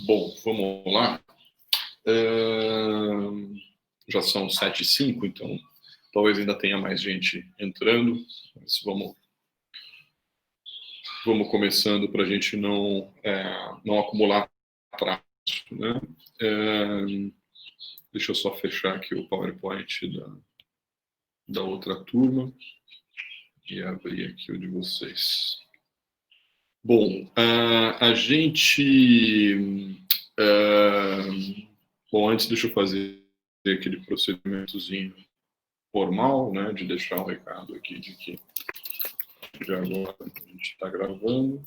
Bom, vamos lá. Já são 7h05, então talvez ainda tenha mais gente entrando. Mas vamos começando para a gente não acumular atraso, né? Deixa eu só fechar aqui o PowerPoint da outra turma e abrir aqui o de vocês. Bom, a gente... bom, antes deixa eu fazer aquele procedimentozinho formal, né, de deixar um recado aqui de que já agora a gente está gravando.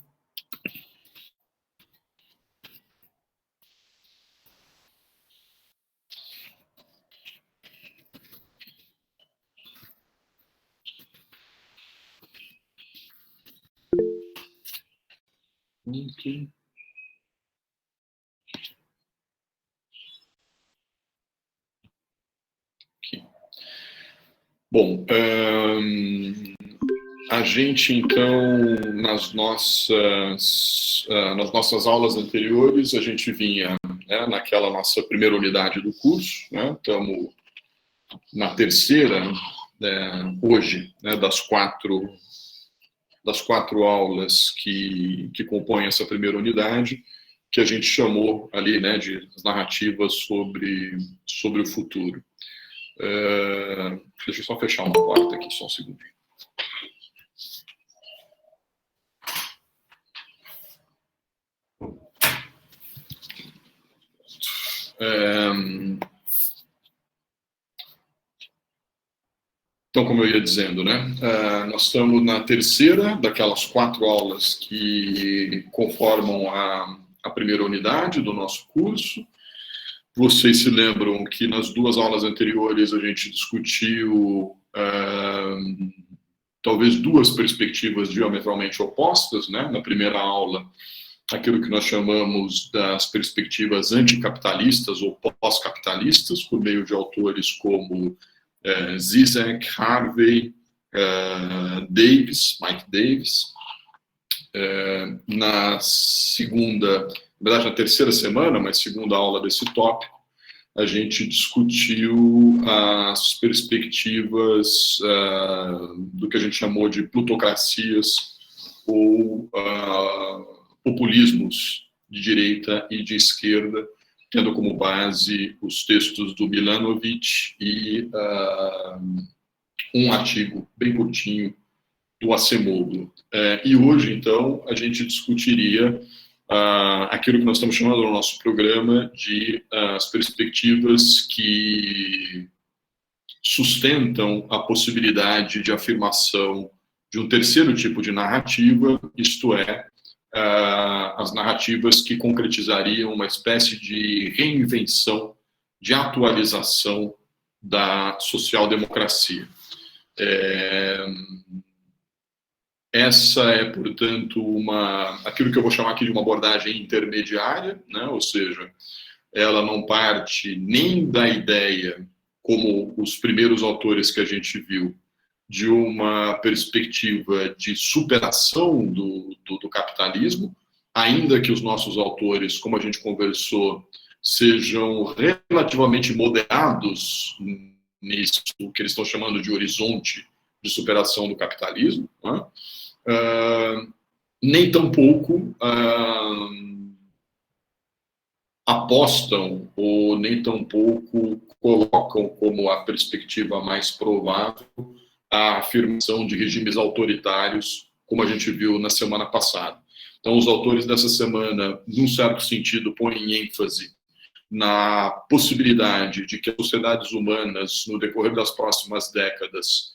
Aqui. Bom, a gente, então, nas nossas aulas anteriores, a gente vinha, né, naquela nossa primeira unidade do curso, né, estamos na terceira, hoje, né, das quatro aulas que compõem essa primeira unidade, que a gente chamou ali, né, de narrativas sobre o futuro. Deixa eu só fechar uma porta aqui, só um segundinho. Então, como eu ia dizendo, né, nós estamos na terceira daquelas 4 aulas que conformam a primeira unidade do nosso curso. Vocês se lembram que nas 2 aulas anteriores a gente discutiu talvez 2 perspectivas diametralmente opostas, né? Na primeira aula, aquilo que nós chamamos das perspectivas anticapitalistas ou pós-capitalistas, por meio de autores como Zizek, Harvey, Mike Davis. Na verdade, na terceira semana, mas segunda aula desse tópico, a gente discutiu as perspectivas do que a gente chamou de plutocracias ou populismos de direita e de esquerda, tendo como base os textos do Milanovic e um artigo bem curtinho do Acemoglu. E hoje, então, a gente discutiria aquilo que nós estamos chamando no nosso programa de as perspectivas que sustentam a possibilidade de afirmação de um terceiro tipo de narrativa, isto é, as narrativas que concretizariam uma espécie de reinvenção, de atualização da social-democracia. Essa é, portanto, aquilo que eu vou chamar aqui de uma abordagem intermediária, né? Ou seja, ela não parte nem da ideia, como os primeiros autores que a gente viu, de uma perspectiva de superação do capitalismo, ainda que os nossos autores, como a gente conversou, sejam relativamente moderados nisso que eles estão chamando de horizonte de superação do capitalismo, né? Nem tampouco apostam ou nem tampouco colocam como a perspectiva mais provável a afirmação de regimes autoritários, como a gente viu na semana passada. Então, os autores dessa semana, num certo sentido, põem ênfase na possibilidade de que as sociedades humanas, no decorrer das próximas décadas,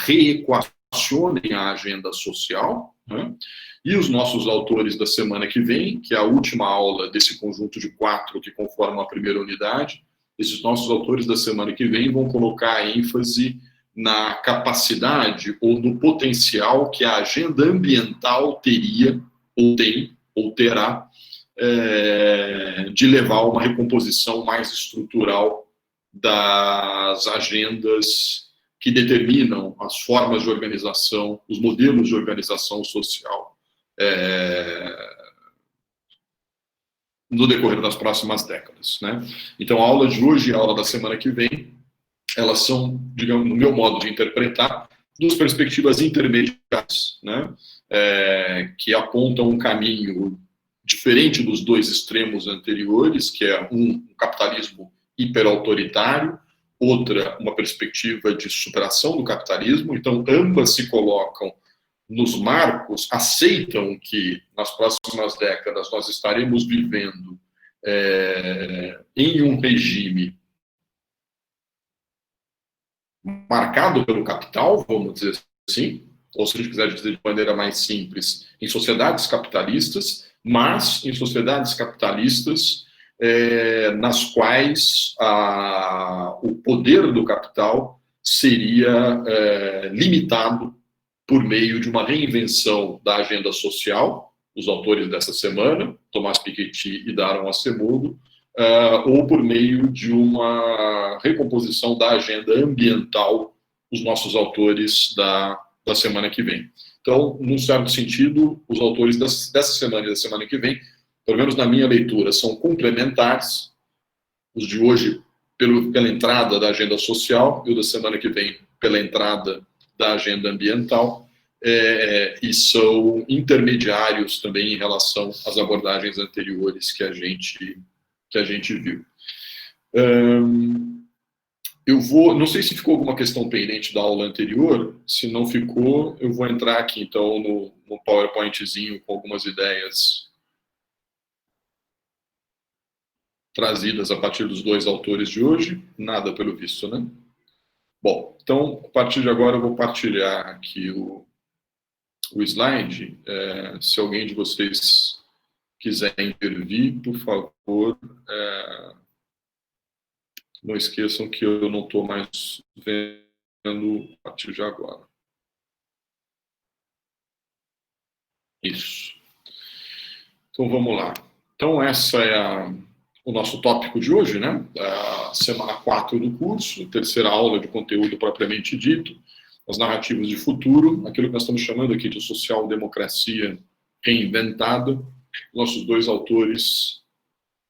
reequacionem a agenda social, né? E os nossos autores da semana que vem, que é a última aula desse conjunto de 4 que conformam a primeira unidade, esses nossos autores da semana que vem vão colocar ênfase na capacidade ou no potencial que a agenda ambiental teria, ou tem, ou terá, de levar a uma recomposição mais estrutural das agendas que determinam as formas de organização, os modelos de organização social no decorrer das próximas décadas, né? Então, a aula de hoje e a aula da semana que vem, elas são, digamos, no meu modo de interpretar, duas perspectivas intermediárias, né? Que apontam um caminho diferente dos dois extremos anteriores, que é um capitalismo hiperautoritário, outra uma perspectiva de superação do capitalismo. Então, ambas se colocam nos marcos, aceitam que nas próximas décadas nós estaremos vivendo em um regime marcado pelo capital, vamos dizer assim, ou se a gente quiser dizer de maneira mais simples, em sociedades capitalistas, mas em sociedades capitalistas nas quais o poder do capital seria limitado por meio de uma reinvenção da agenda social, os autores dessa semana, Thomas Piketty e Daron Acemoglu, ou por meio de uma recomposição da agenda ambiental, os nossos autores da semana que vem. Então, num certo sentido, os autores dessa semana e da semana que vem, pelo menos na minha leitura, são complementares, os de hoje pela entrada da agenda social e o da semana que vem pela entrada da agenda ambiental, e são intermediários também em relação às abordagens anteriores que a gente viu. Eu não sei se ficou alguma questão pendente da aula anterior. Se não ficou, eu vou entrar aqui então no PowerPointzinho com algumas ideias trazidas a partir dos dois autores de hoje. Nada pelo visto, né? Bom, então, a partir de agora eu vou partilhar aqui o slide. Se alguém de vocês quiser intervir, por favor, não esqueçam que eu não estou mais vendo a partir de agora. Isso. Então, vamos lá. Então, essa é o nosso tópico de hoje, né? A semana 4 do curso, terceira aula de conteúdo propriamente dito, as narrativas de futuro, aquilo que nós estamos chamando aqui de social-democracia reinventada, nossos dois autores,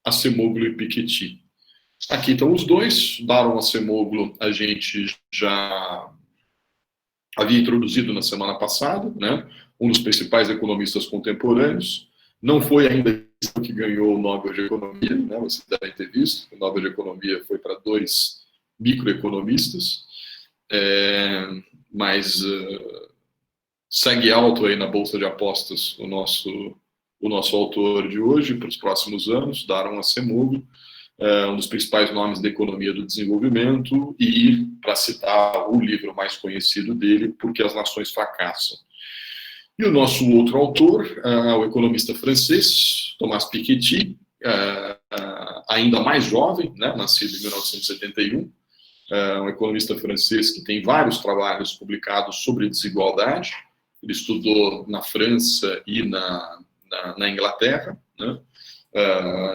Acemoglu e Piketty. Aqui estão os dois. Daron Acemoglu a gente já havia introduzido na semana passada, né? Um dos principais economistas contemporâneos. Não foi ainda que ganhou o Nobel de Economia, né? Vocês devem ter visto. O Nobel de Economia foi para 2 microeconomistas, mas segue alto aí na bolsa de apostas o nosso autor de hoje para os próximos anos, Daron Acemoglu, um dos principais nomes da economia do desenvolvimento e, para citar o livro mais conhecido dele, Por que as Nações Fracassam. E o nosso outro autor, o economista francês, Thomas Piketty, ainda mais jovem, né, nascido em 1971, um economista francês que tem vários trabalhos publicados sobre desigualdade. Ele estudou na França e na Inglaterra, né?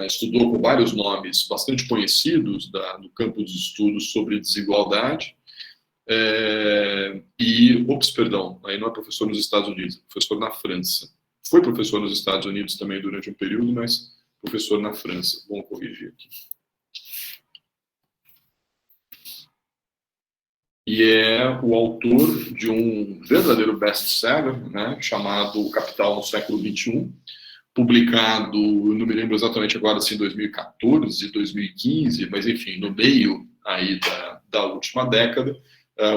Estudou com vários nomes bastante conhecidos do campo dos estudos sobre desigualdade. Aí não é professor nos Estados Unidos, é professor na França. Foi professor nos Estados Unidos também durante um período, mas professor na França. Vamos corrigir aqui. E é o autor de um verdadeiro best-seller, né, chamado O Capital no Século XXI, publicado, não me lembro exatamente agora se em 2014, 2015, mas enfim, no meio aí da última década,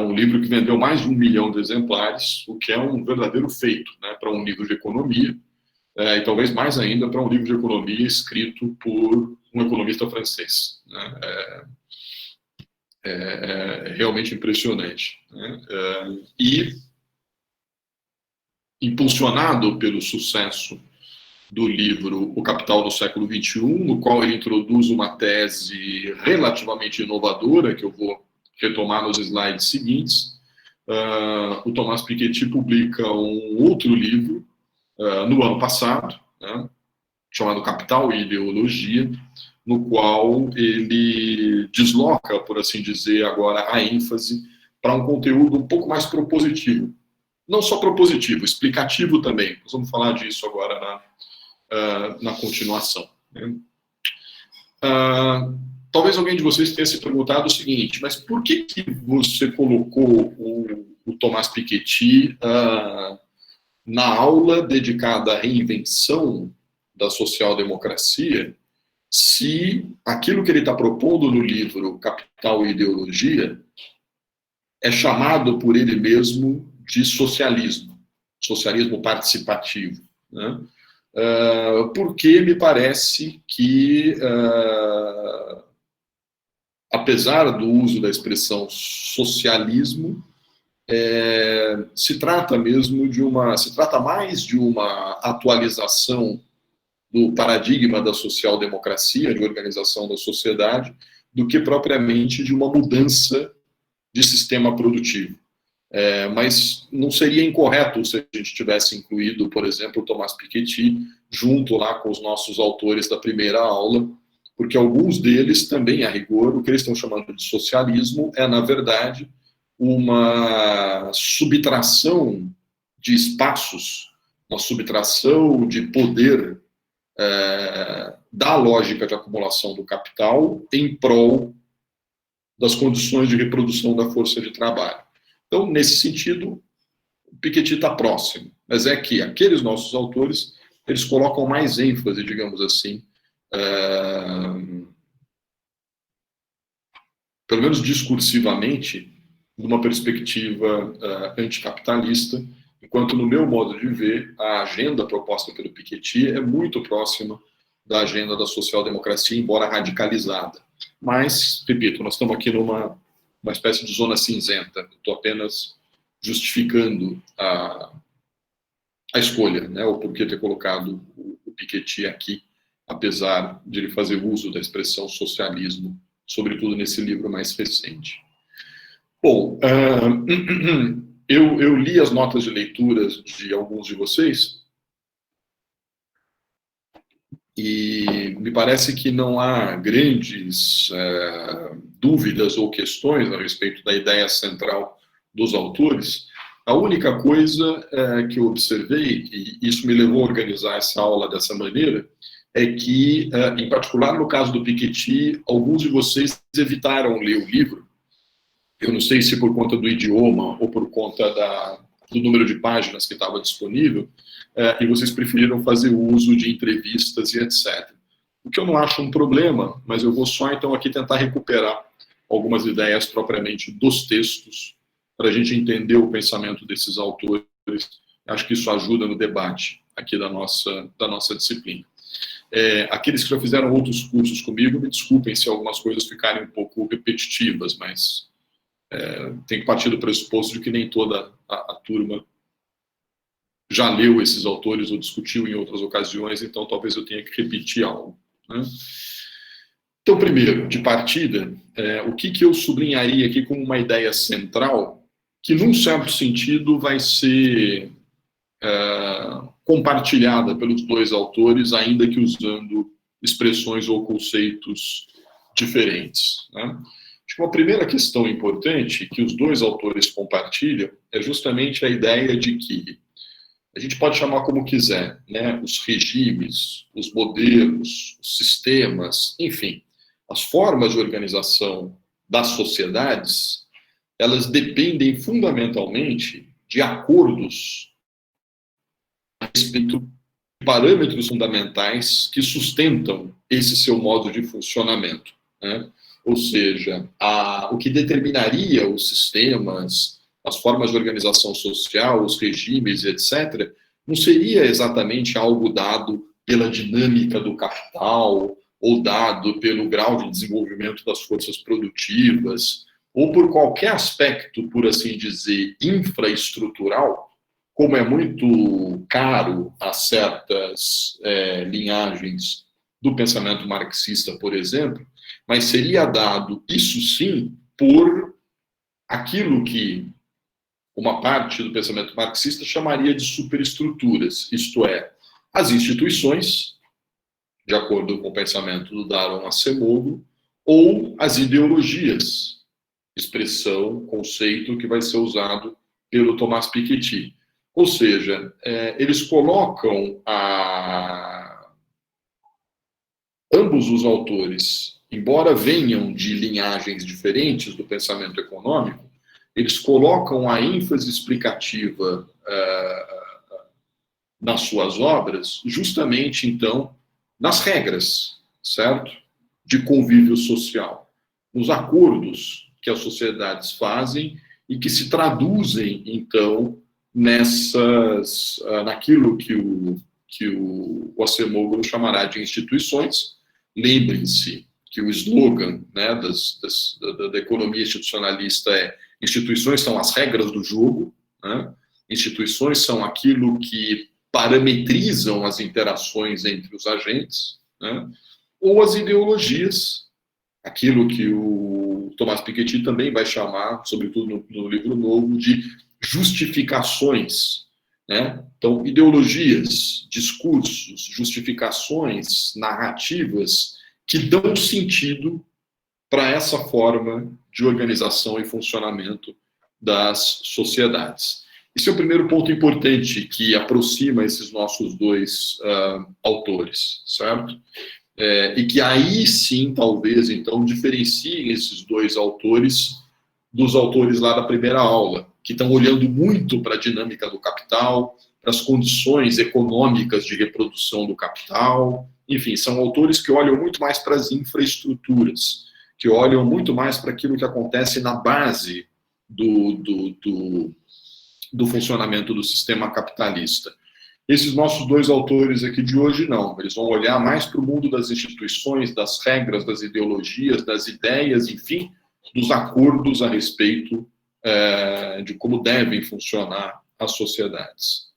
um livro que vendeu mais de 1 milhão de exemplares, o que é um verdadeiro feito, né, para um livro de economia, e talvez mais ainda para um livro de economia escrito por um economista francês, né? É realmente impressionante, né? E impulsionado pelo sucesso do livro O Capital do Século XXI, no qual ele introduz uma tese relativamente inovadora, que eu vou retomar nos slides seguintes, o Thomas Piketty publica um outro livro no ano passado, né, chamado Capital e Ideologia, no qual ele desloca, por assim dizer, agora a ênfase para um conteúdo um pouco mais propositivo. Não só propositivo, explicativo também. Nós vamos falar disso agora na continuação, né? Talvez alguém de vocês tenha se perguntado o seguinte, mas por que você colocou o Thomas Piketty na aula dedicada à reinvenção da social-democracia, se aquilo que ele está propondo no livro Capital e Ideologia é chamado por ele mesmo de socialismo participativo, né? Porque me parece que, apesar do uso da expressão socialismo, se trata mais de uma atualização do paradigma da social-democracia, de organização da sociedade, do que propriamente de uma mudança de sistema produtivo. Mas não seria incorreto se a gente tivesse incluído, por exemplo, o Thomas Piketty junto lá com os nossos autores da primeira aula, porque alguns deles também, a rigor, o que eles estão chamando de socialismo é, na verdade, uma subtração de espaços, uma subtração de poder da lógica de acumulação do capital em prol das condições de reprodução da força de trabalho. Então, nesse sentido, o Piketty está próximo, mas é que aqueles nossos autores, eles colocam mais ênfase, digamos assim, pelo menos discursivamente, numa perspectiva anticapitalista, enquanto, no meu modo de ver, a agenda proposta pelo Piketty é muito próxima da agenda da social-democracia, embora radicalizada. Mas, repito, nós estamos aqui numa espécie de zona cinzenta. Estou apenas justificando a escolha, né, o porquê ter colocado o Piketty aqui, apesar de ele fazer uso da expressão socialismo, sobretudo nesse livro mais recente. Bom, eu li as notas de leituras de alguns de vocês e me parece que não há grandes dúvidas ou questões a respeito da ideia central dos autores. A única coisa que eu observei, e isso me levou a organizar essa aula dessa maneira, é que, em particular no caso do Piketty, alguns de vocês evitaram ler o livro. Eu não sei se por conta do idioma ou por conta do número de páginas que estava disponível, e vocês preferiram fazer uso de entrevistas e etc. O que eu não acho um problema, mas eu vou só então aqui tentar recuperar algumas ideias propriamente dos textos, para a gente entender o pensamento desses autores. Acho que isso ajuda no debate aqui da nossa disciplina. Aqueles que já fizeram outros cursos comigo, me desculpem se algumas coisas ficarem um pouco repetitivas, mas tem que partir do pressuposto de que nem toda a turma já leu esses autores ou discutiu em outras ocasiões, então talvez eu tenha que repetir algo, né? Então, primeiro, de partida, o que eu sublinharia aqui como uma ideia central, que num certo sentido vai ser compartilhada pelos dois autores, ainda que usando expressões ou conceitos diferentes, né? Acho que uma primeira questão importante que os dois autores compartilham é justamente a ideia de que a gente pode chamar como quiser, né, os regimes, os modelos, os sistemas, enfim, as formas de organização das sociedades, elas dependem fundamentalmente de acordos a respeito de parâmetros fundamentais que sustentam esse seu modo de funcionamento, né? Ou seja, o que determinaria os sistemas, as formas de organização social, os regimes, etc., não seria exatamente algo dado pela dinâmica do capital, ou dado pelo grau de desenvolvimento das forças produtivas, ou por qualquer aspecto, por assim dizer, infraestrutural, como é muito caro a certas linhagens do pensamento marxista, por exemplo, mas seria dado, isso sim, por aquilo que uma parte do pensamento marxista chamaria de superestruturas, isto é, as instituições, de acordo com o pensamento do Daron Acemoglu, ou as ideologias, expressão, conceito que vai ser usado pelo Thomas Piketty. Ou seja, eles colocam ambos os autores, embora venham de linhagens diferentes do pensamento econômico, eles colocam a ênfase explicativa nas suas obras, justamente, então, nas regras, certo? De convívio social, nos acordos que as sociedades fazem e que se traduzem, então, naquilo que o Acemoglu chamará de instituições. Lembrem-se que o slogan, né, da economia institucionalista é: instituições são as regras do jogo, né? Instituições são aquilo que parametrizam as interações entre os agentes, né? Ou as ideologias, aquilo que o Thomas Piketty também vai chamar, sobretudo no livro novo, de justificações, né? Então, ideologias, discursos, justificações, narrativas que dão sentido para essa forma de organização e funcionamento das sociedades. Esse é o primeiro ponto importante que aproxima esses nossos dois autores, certo? E que aí sim, talvez, então, diferenciem esses dois autores dos autores lá da primeira aula, que estão olhando muito para a dinâmica do capital, para as condições econômicas de reprodução do capital. Enfim, são autores que olham muito mais para as infraestruturas, que olham muito mais para aquilo que acontece na base do funcionamento do sistema capitalista. Esses nossos dois autores aqui de hoje, não. Eles vão olhar mais para o mundo das instituições, das regras, das ideologias, das ideias, enfim, dos acordos a respeito de como devem funcionar as sociedades.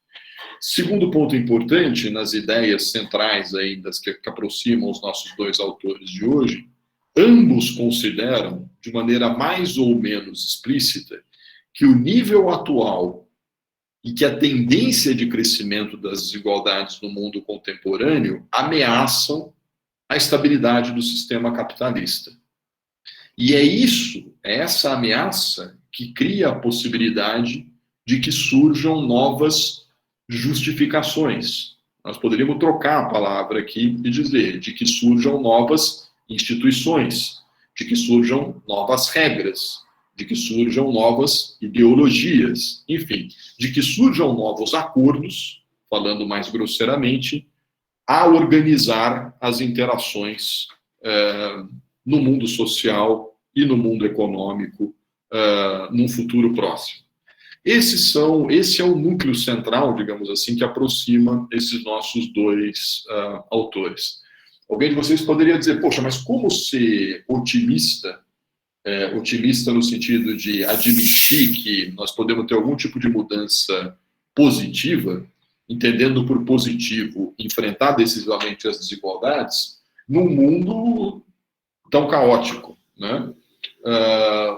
Segundo ponto importante nas ideias centrais aí, das que aproximam os nossos dois autores de hoje, ambos consideram, de maneira mais ou menos explícita, que o nível atual e que a tendência de crescimento das desigualdades no mundo contemporâneo ameaçam a estabilidade do sistema capitalista. E é essa ameaça que cria a possibilidade de que surjam novas justificações. Nós poderíamos trocar a palavra aqui e dizer de que surjam novas instituições, de que surjam novas regras, de que surjam novas ideologias, enfim, de que surjam novos acordos, falando mais grosseiramente, a organizar as interações no mundo social e no mundo econômico num futuro próximo. Esse é o núcleo central, digamos assim, que aproxima esses nossos dois autores. Alguém de vocês poderia dizer, poxa, mas como ser otimista? Otimista no sentido de admitir que nós podemos ter algum tipo de mudança positiva, entendendo por positivo enfrentar decisivamente as desigualdades, num mundo tão caótico, né?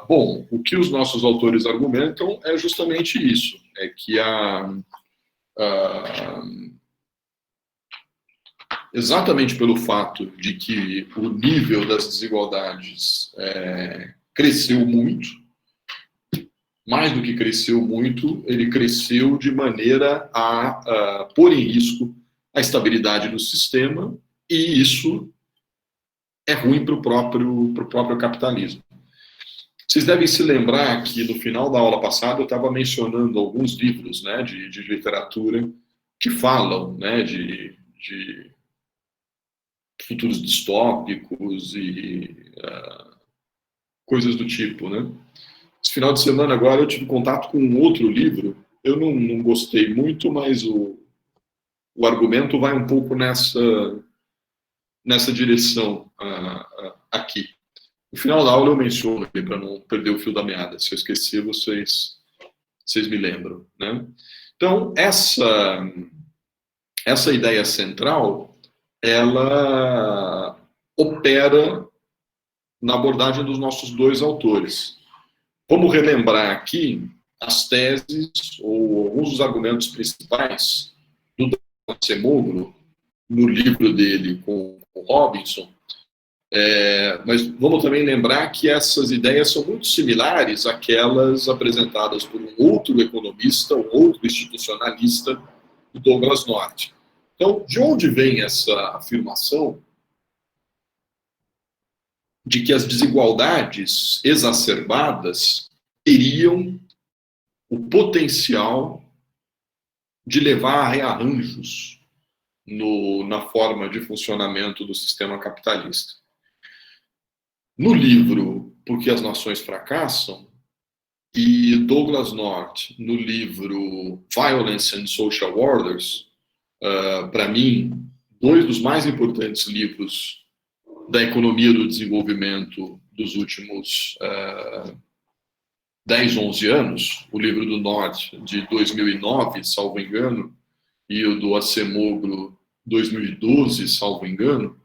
Bom, o que os nossos autores argumentam é justamente isso, é que exatamente pelo fato de que o nível das desigualdades cresceu muito, mais do que cresceu muito, ele cresceu de maneira a pôr em risco a estabilidade do sistema, e isso é ruim para o próprio capitalismo. Vocês devem se lembrar que no final da aula passada eu estava mencionando alguns livros, né, de literatura que falam, né, de futuros distópicos e coisas do tipo, né? Esse final de semana agora eu tive contato com um outro livro, eu não gostei muito, mas o argumento vai um pouco nessa direção aqui. No final da aula eu menciono, para não perder o fio da meada. Se eu esquecer, vocês me lembram, né? Então, essa ideia central, ela opera na abordagem dos nossos dois autores. Vamos relembrar aqui as teses ou alguns dos argumentos principais do Acemoglu no livro dele com o Robinson. Mas vamos também lembrar que essas ideias são muito similares àquelas apresentadas por um outro economista, um outro institucionalista, o Douglass North. Então, de onde vem essa afirmação de que as desigualdades exacerbadas teriam o potencial de levar a rearranjos na forma de funcionamento do sistema capitalista. No livro Por que as Nações Fracassam, e Douglas North, no livro Violence and Social Orders, para mim, dois dos mais importantes livros da economia do desenvolvimento dos últimos 10, 11 anos, o livro do North de 2009, salvo engano, e o do Acemoglu 2012, salvo engano,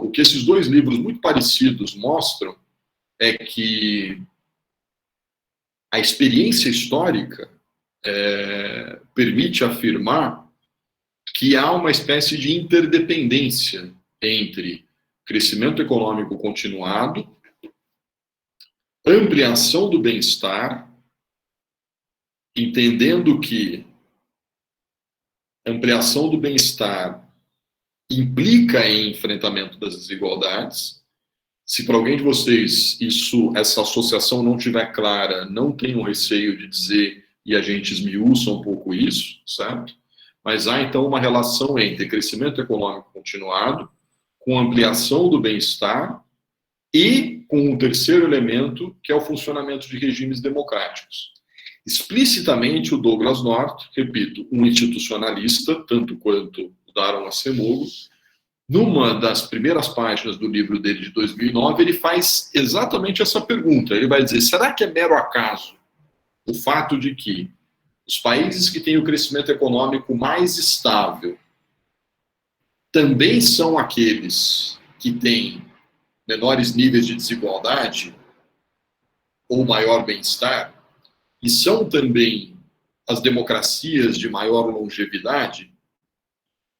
o que esses dois livros muito parecidos mostram é que a experiência histórica permite afirmar que há uma espécie de interdependência entre crescimento econômico continuado, ampliação do bem-estar, entendendo que ampliação do bem-estar implica em enfrentamento das desigualdades. Se para alguém de vocês essa associação não estiver clara, não tenham receio de dizer, e a gente esmiuça um pouco isso, certo? Mas há então uma relação entre crescimento econômico continuado, com ampliação do bem-estar e com um terceiro elemento, que é o funcionamento de regimes democráticos. Explicitamente, o Douglas North, repito, um institucionalista, tanto quanto o Daron Acemoglu, numa das primeiras páginas do livro dele de 2009, ele faz exatamente essa pergunta. Ele vai dizer, será que é mero acaso o fato de que os países que têm o crescimento econômico mais estável também são aqueles que têm menores níveis de desigualdade ou maior bem-estar, e são também as democracias de maior longevidade?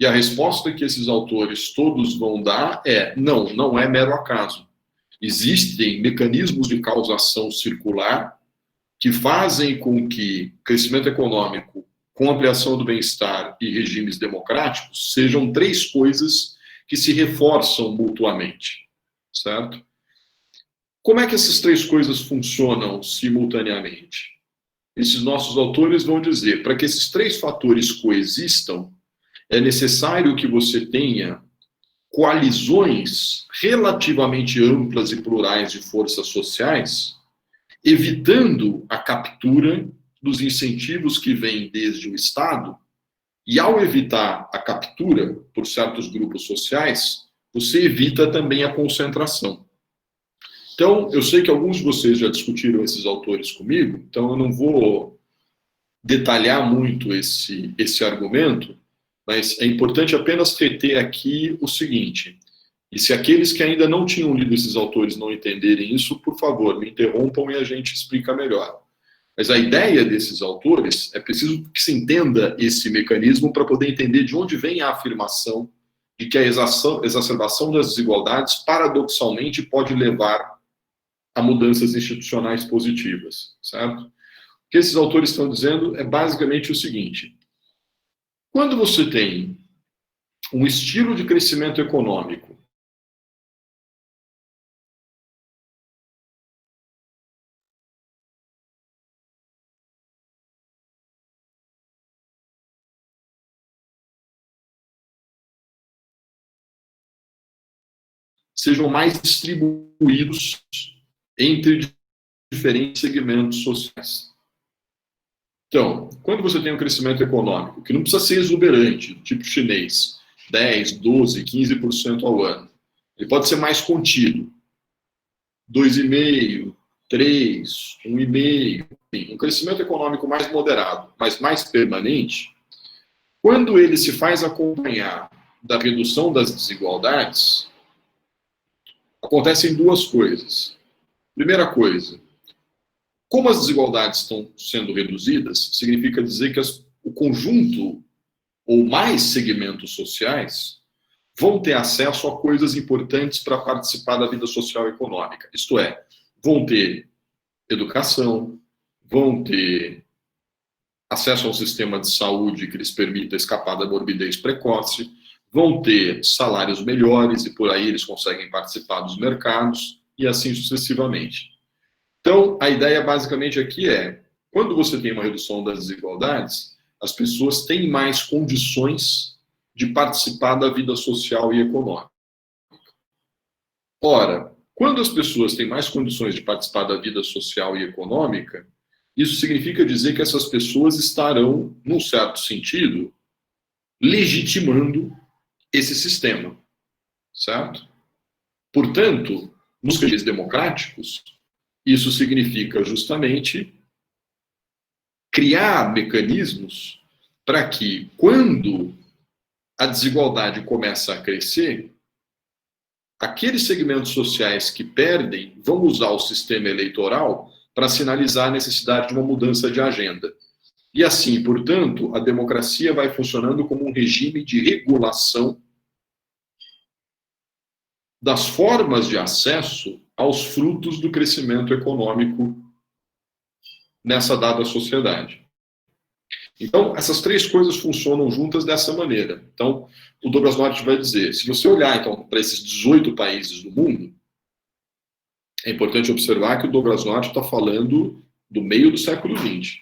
E a resposta que esses autores todos vão dar é, não é mero acaso. Existem mecanismos de causação circular que fazem com que crescimento econômico, com ampliação do bem-estar e regimes democráticos, sejam três coisas que se reforçam mutuamente, certo? Como é que essas três coisas funcionam simultaneamente? Esses nossos autores vão dizer, para que esses três fatores coexistam, é necessário que você tenha coalizões relativamente amplas e plurais de forças sociais, evitando a captura dos incentivos que vêm desde o Estado, e ao evitar a captura por certos grupos sociais, você evita também a concentração. Então, eu sei que alguns de vocês já discutiram esses autores comigo, então eu não vou detalhar muito esse argumento, mas é importante apenas reter aqui o seguinte, e se aqueles que ainda não tinham lido esses autores não entenderem isso, por favor, me interrompam e a gente explica melhor. Mas a ideia desses autores é preciso que se entenda esse mecanismo para poder entender de onde vem a afirmação de que a exacerbação das desigualdades, paradoxalmente, pode levar a mudanças institucionais positivas, certo? O que esses autores estão dizendo é basicamente o seguinte: quando você tem um estilo de crescimento econômico sejam mais distribuídos entre diferentes segmentos sociais. Então, quando você tem um crescimento econômico, que não precisa ser exuberante, tipo chinês, 10, 12, 15% ao ano, ele pode ser mais contido, 2,5%, 3%, 1,5%, um crescimento econômico mais moderado, mas mais permanente, quando ele se faz acompanhar da redução das desigualdades, acontecem duas coisas. Primeira coisa, como as desigualdades estão sendo reduzidas, significa dizer que o conjunto ou mais segmentos sociais vão ter acesso a coisas importantes para participar da vida social e econômica. Isto é, vão ter educação, vão ter acesso a um sistema de saúde que lhes permita escapar da morbidez precoce, vão ter salários melhores e por aí eles conseguem participar dos mercados e assim sucessivamente. Então, a ideia basicamente aqui é, quando você tem uma redução das desigualdades, as pessoas têm mais condições de participar da vida social e econômica. Ora, quando as pessoas têm mais condições de participar da vida social e econômica, isso significa dizer que essas pessoas estarão, num certo sentido, legitimando esse sistema, certo? Portanto, nos regimes democráticos, isso significa justamente criar mecanismos para que, quando a desigualdade começa a crescer, aqueles segmentos sociais que perdem vão usar o sistema eleitoral para sinalizar a necessidade de uma mudança de agenda. E assim, portanto, a democracia vai funcionando como um regime de regulação das formas de acesso aos frutos do crescimento econômico nessa dada sociedade. Então, essas três coisas funcionam juntas dessa maneira. Então, o Douglas North vai dizer, se você olhar, então, para esses 18 países do mundo, é importante observar que o Douglas North está falando do meio do século XX.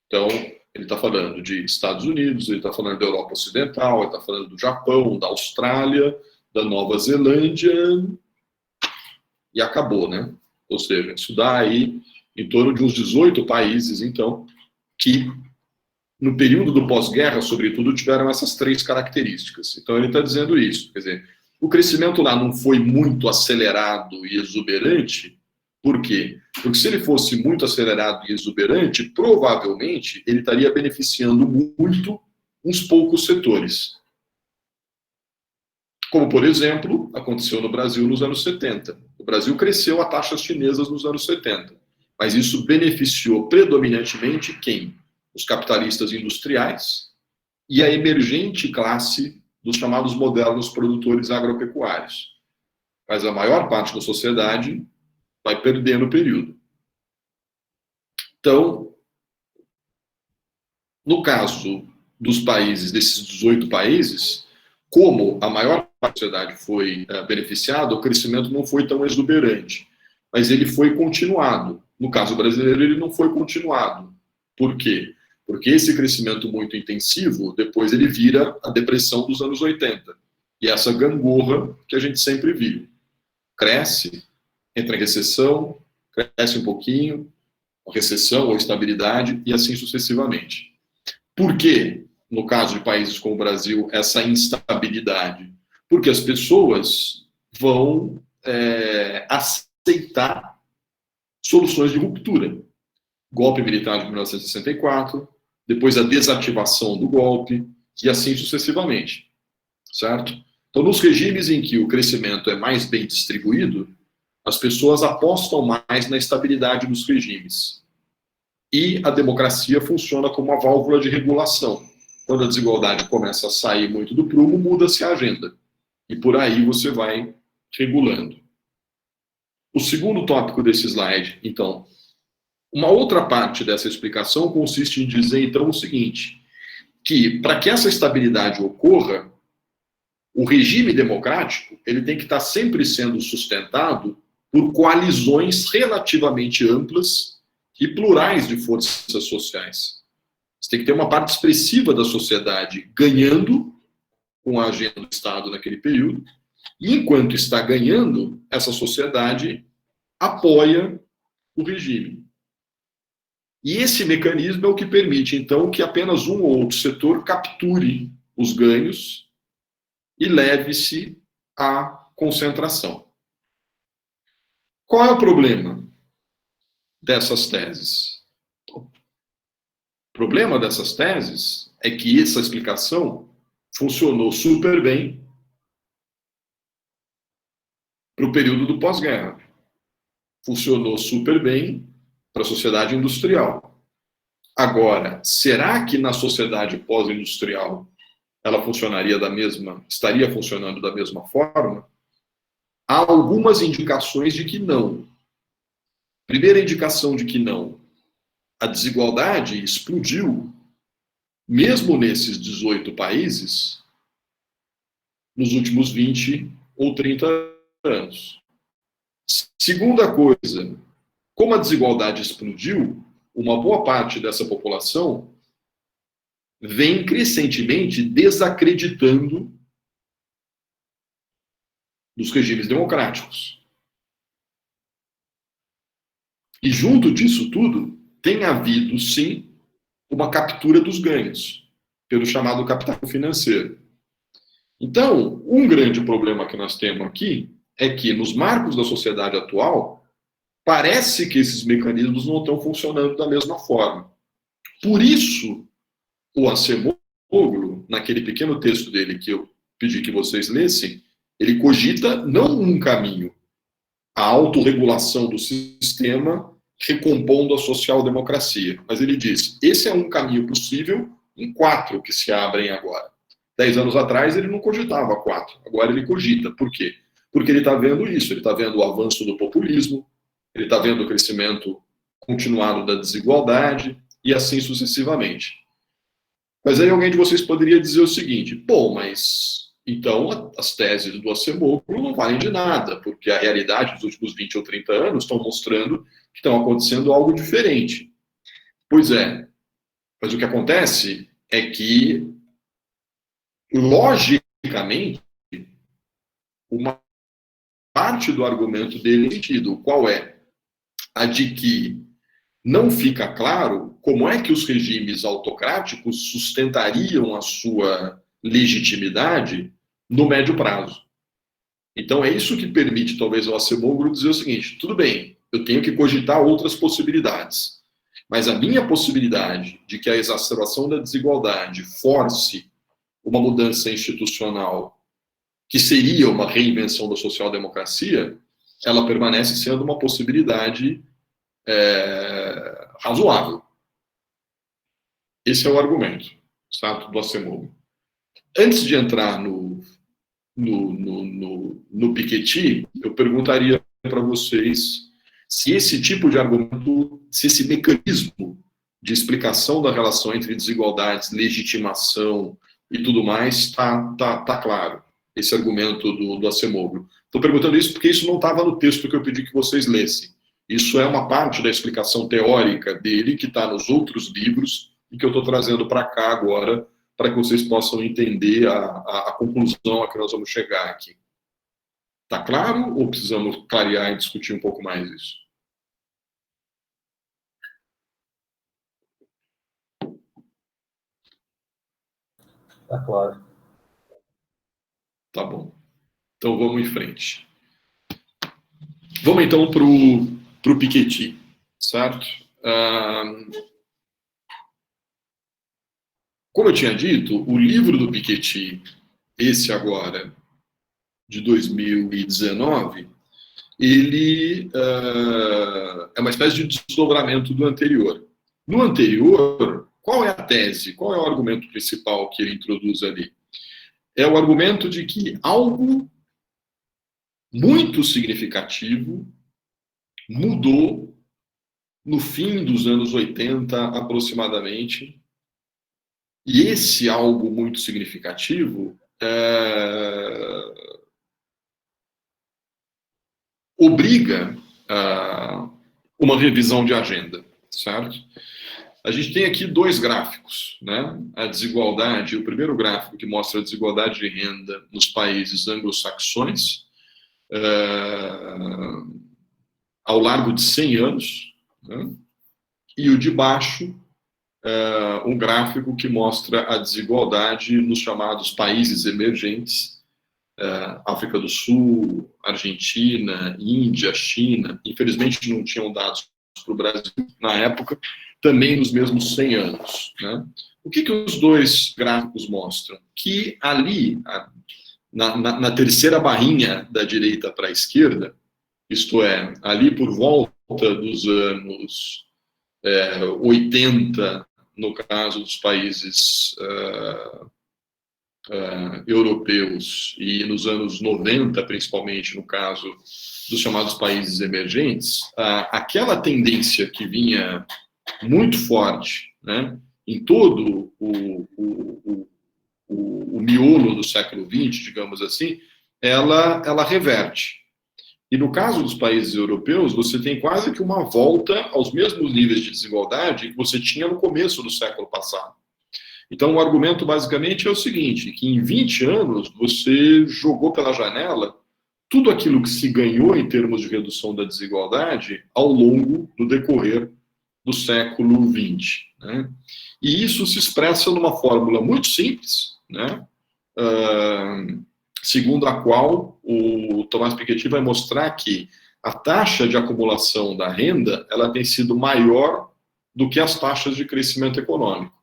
Então, ele está falando de Estados Unidos, ele está falando da Europa Ocidental, ele está falando do Japão, da Austrália, da Nova Zelândia, e acabou, né? Ou seja, isso dá aí em torno de uns 18 países, então, que no período do pós-guerra, sobretudo, tiveram essas três características. Então, ele está dizendo isso. Quer dizer, o crescimento lá não foi muito acelerado e exuberante. Por quê? Porque se ele fosse muito acelerado e exuberante, provavelmente ele estaria beneficiando muito uns poucos setores. Como, por exemplo, aconteceu no Brasil nos anos 70. O Brasil cresceu a taxas chinesas nos anos 70. Mas isso beneficiou predominantemente quem? Os capitalistas industriais e a emergente classe dos chamados modernos produtores agropecuários. Mas a maior parte da sociedade vai perder no período. Então, no caso dos países, desses 18 países, como a maior parte da sociedade foi beneficiada, o crescimento não foi tão exuberante, mas ele foi continuado. No caso brasileiro, ele não foi continuado. Por quê? Porque esse crescimento muito intensivo, depois ele vira a depressão dos anos 80. E essa gangorra que a gente sempre viu. Cresce, entra em recessão, cresce um pouquinho, recessão ou estabilidade, e assim sucessivamente. Por quê, no caso de países como o Brasil, essa instabilidade? Porque as pessoas vão aceitar soluções de ruptura. Golpe militar de 1964, depois a desativação do golpe, e assim sucessivamente, certo? Então, nos regimes em que o crescimento é mais bem distribuído, as pessoas apostam mais na estabilidade dos regimes. E a democracia funciona como uma válvula de regulação. Quando a desigualdade começa a sair muito do prumo, muda-se a agenda. E por aí você vai regulando. O segundo tópico desse slide, então, uma outra parte dessa explicação consiste em dizer, então, o seguinte, que para que essa estabilidade ocorra, o regime democrático ele tem que estar sempre sendo sustentado por coalizões relativamente amplas e plurais de forças sociais. Você tem que ter uma parte expressiva da sociedade ganhando com a agenda do Estado naquele período, e enquanto está ganhando, essa sociedade apoia o regime. E esse mecanismo é o que permite, então, que apenas um ou outro setor capture os ganhos e leve-se à concentração. Qual é o problema dessas teses? O problema dessas teses é que essa explicação funcionou super bem para o período do pós-guerra. Funcionou super bem para a sociedade industrial. Agora, será que na sociedade pós-industrial ela estaria funcionando da mesma forma? Há algumas indicações de que não. Primeira indicação de que não. A desigualdade explodiu, mesmo nesses 18 países, nos últimos 20 ou 30 anos. Segunda coisa, como a desigualdade explodiu, uma boa parte dessa população vem crescentemente desacreditando dos regimes democráticos. E junto disso tudo, tem havido, sim, uma captura dos ganhos, pelo chamado capital financeiro. Então, um grande problema que nós temos aqui é que, nos marcos da sociedade atual, parece que esses mecanismos não estão funcionando da mesma forma. Por isso, o Acemoglu, naquele pequeno texto dele que eu pedi que vocês lessem, ele cogita não um caminho, a autorregulação do sistema recompondo a social-democracia, mas ele diz, esse é um caminho possível em 4 que se abrem agora. 10 anos atrás ele não cogitava 4, agora ele cogita. Por quê? Porque ele está vendo isso, ele está vendo o avanço do populismo, ele está vendo o crescimento continuado da desigualdade e assim sucessivamente. Mas aí alguém de vocês poderia dizer o seguinte, pô, mas então as teses do Acemoglu não valem de nada, porque a realidade dos últimos 20 ou 30 anos estão mostrando que estão acontecendo algo diferente. Pois é, mas o que acontece é que, logicamente, uma parte do argumento dele é sentido. Qual é? A de que não fica claro como é que os regimes autocráticos sustentariam a sua legitimidade no médio prazo. Então é isso que permite, talvez, ao Acemoglu dizer o seguinte, tudo bem, eu tenho que cogitar outras possibilidades, mas a minha possibilidade de que a exacerbação da desigualdade force uma mudança institucional que seria uma reinvenção da social-democracia, ela permanece sendo uma possibilidade razoável. Esse é o argumento, certo, do Acemoglu. Antes de entrar no Piketty, eu perguntaria para vocês se esse tipo de argumento, se esse mecanismo de explicação da relação entre desigualdades, legitimação e tudo mais está claro, esse argumento do Acemoglu. Estou perguntando isso porque isso não estava no texto que eu pedi que vocês lessem. Isso é uma parte da explicação teórica dele que está nos outros livros e que eu estou trazendo para cá agora para que vocês possam entender a conclusão a que nós vamos chegar aqui. Está claro ou precisamos clarear e discutir um pouco mais isso? Está claro. Tá bom. Então vamos em frente. Vamos então para o Piketty, certo? Como eu tinha dito, o livro do Piketty, esse agora, de 2019, ele é uma espécie de desdobramento do anterior. No anterior, qual é a tese, qual é o argumento principal que ele introduz ali? É o argumento de que algo muito significativo mudou no fim dos anos 80, aproximadamente, e esse algo muito significativo obriga uma revisão de agenda, certo? A gente tem aqui 2 gráficos, né? A desigualdade, o primeiro gráfico que mostra a desigualdade de renda nos países anglo-saxões, ao largo de 100 anos, né? E o de baixo, um gráfico que mostra a desigualdade nos chamados países emergentes, África do Sul, Argentina, Índia, China. Infelizmente não tinham dados para o Brasil na época, também nos mesmos 100 anos. Né? O que os 2 gráficos mostram? Que ali, na terceira barrinha da direita para a esquerda, isto é, ali por volta dos anos 80, no caso dos países europeus, e nos anos 90, principalmente, no caso dos chamados países emergentes, aquela tendência que vinha muito forte, né, em todo o o miolo do século XX, digamos assim, ela reverte. E no caso dos países europeus, você tem quase que uma volta aos mesmos níveis de desigualdade que você tinha no começo do século passado. Então, o argumento basicamente é o seguinte, que em 20 anos você jogou pela janela tudo aquilo que se ganhou em termos de redução da desigualdade ao longo do decorrer do século XX. Né? E isso se expressa numa fórmula muito simples, né? Segundo a qual o Thomas Piketty vai mostrar que a taxa de acumulação da renda ela tem sido maior do que as taxas de crescimento econômico.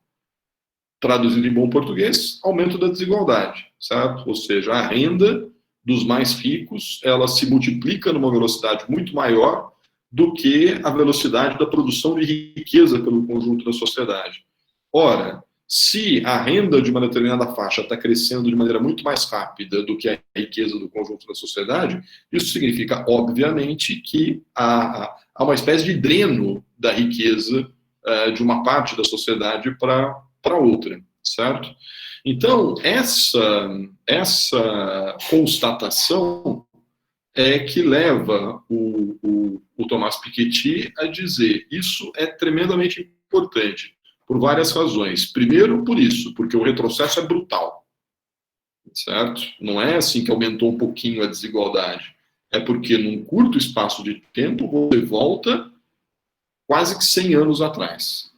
Traduzindo em bom português, aumento da desigualdade, certo? Ou seja, a renda dos mais ricos ela se multiplica numa velocidade muito maior do que a velocidade da produção de riqueza pelo conjunto da sociedade. Ora, se a renda de uma determinada faixa está crescendo de maneira muito mais rápida do que a riqueza do conjunto da sociedade, isso significa, obviamente, que há uma espécie de dreno da riqueza de uma parte da sociedade para outra, certo? Então, essa constatação é que leva o Thomas Piketty a dizer isso é tremendamente importante, por várias razões. Primeiro, por isso, porque o retrocesso é brutal, certo? Não é assim que aumentou um pouquinho a desigualdade. É porque, num curto espaço de tempo, você volta quase que 100 anos atrás.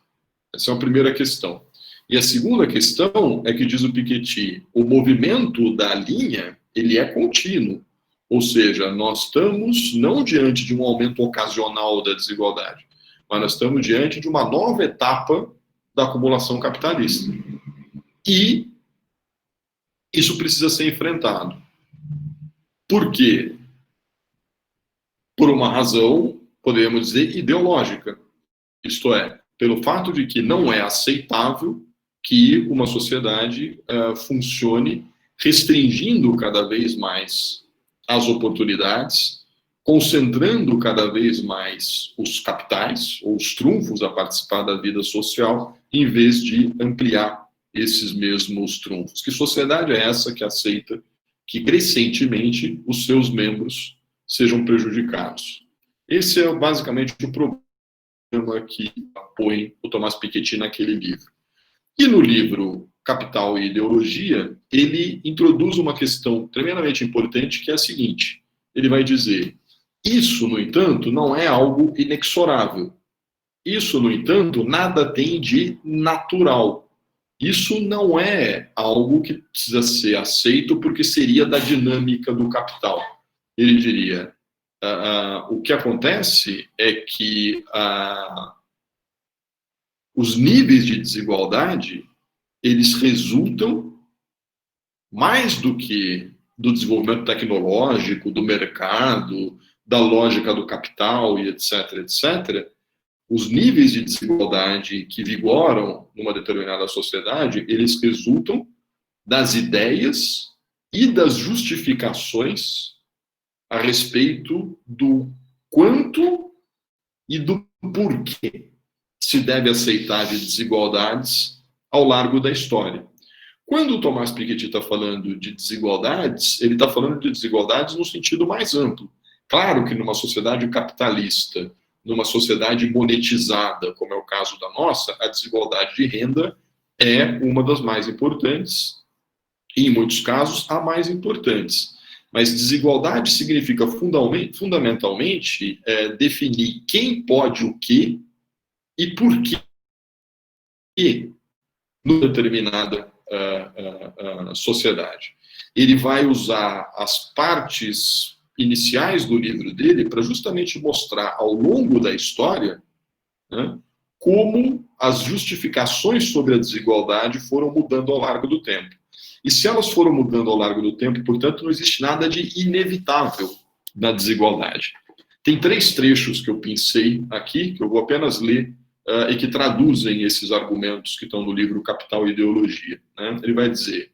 Essa é a primeira questão. E a segunda questão é que, diz o Piketty, o movimento da linha, ele é contínuo. Ou seja, nós estamos não diante de um aumento ocasional da desigualdade, mas nós estamos diante de uma nova etapa da acumulação capitalista. E isso precisa ser enfrentado. Por quê? Por uma razão, podemos dizer, ideológica. Isto é, pelo fato de que não é aceitável que uma sociedade funcione restringindo cada vez mais as oportunidades, concentrando cada vez mais os capitais, ou os trunfos a participar da vida social, em vez de ampliar esses mesmos trunfos. Que sociedade é essa que aceita que crescentemente os seus membros sejam prejudicados? Esse é basicamente o problema que põe o Thomas Piketty naquele livro. E no livro Capital e Ideologia, ele introduz uma questão tremendamente importante, que é a seguinte: ele vai dizer, isso, no entanto, não é algo inexorável. Isso, no entanto, nada tem de natural. Isso não é algo que precisa ser aceito porque seria da dinâmica do capital. Ele diria, o que acontece é que os níveis de desigualdade, eles resultam mais do que do desenvolvimento tecnológico, do mercado, da lógica do capital e etc., etc., os níveis de desigualdade que vigoram numa determinada sociedade, eles resultam das ideias e das justificações a respeito do quanto e do porquê se deve aceitar de desigualdades ao largo da história. Quando o Thomas Piketty está falando de desigualdades, ele está falando de desigualdades no sentido mais amplo. Claro que numa sociedade capitalista, numa sociedade monetizada, como é o caso da nossa, a desigualdade de renda é uma das mais importantes, e em muitos casos, a mais importante. Mas desigualdade significa fundamentalmente definir quem pode o quê e por quê numa determinada sociedade. Ele vai usar as partes iniciais do livro dele para justamente mostrar ao longo da história, né, como as justificações sobre a desigualdade foram mudando ao largo do tempo. E se elas foram mudando ao largo do tempo, portanto, não existe nada de inevitável na desigualdade. Tem 3 trechos que eu pensei aqui, que eu vou apenas ler, e que traduzem esses argumentos que estão no livro Capital e Ideologia. Né? Ele vai dizer,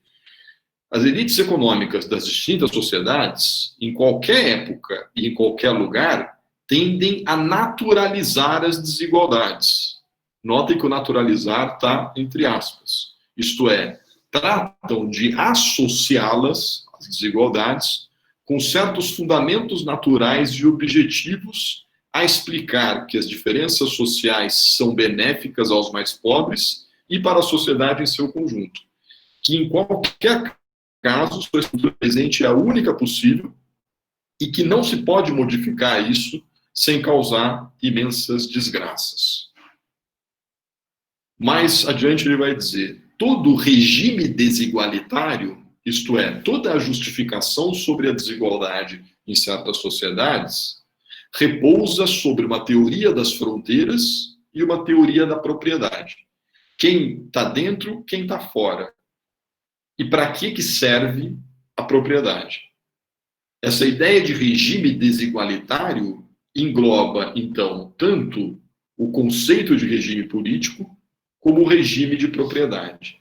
as elites econômicas das distintas sociedades, em qualquer época e em qualquer lugar, tendem a naturalizar as desigualdades. Notem que o naturalizar está entre aspas. Isto é, tratam de associá-las, as desigualdades, com certos fundamentos naturais e objetivos a explicar que as diferenças sociais são benéficas aos mais pobres e para a sociedade em seu conjunto. Que em qualquer caso, sua estrutura presente é a única possível e que não se pode modificar isso sem causar imensas desgraças. Mais adiante ele vai dizer, todo regime desigualitário, isto é, toda a justificação sobre a desigualdade em certas sociedades, repousa sobre uma teoria das fronteiras e uma teoria da propriedade. Quem está dentro, quem está fora. E para que serve a propriedade? Essa ideia de regime desigualitário engloba, então, tanto o conceito de regime político como o regime de propriedade.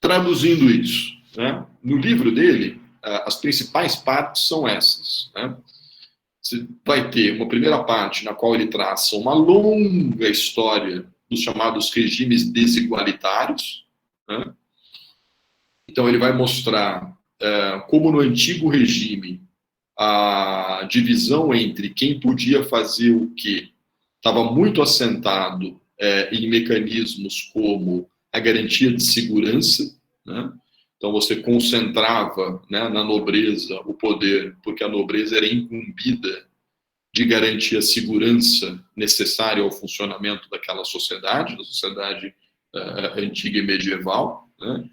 Traduzindo isso, né? No livro dele, as principais partes são essas. Né? Você vai ter uma primeira parte na qual ele traça uma longa história dos chamados regimes desigualitários. Né? Então, ele vai mostrar como no antigo regime a divisão entre quem podia fazer o quê estava muito assentado em mecanismos como a garantia de segurança, né? Então você concentrava, né, na nobreza o poder, porque a nobreza era incumbida de garantir a segurança necessária ao funcionamento daquela sociedade, da sociedade antiga e medieval, né?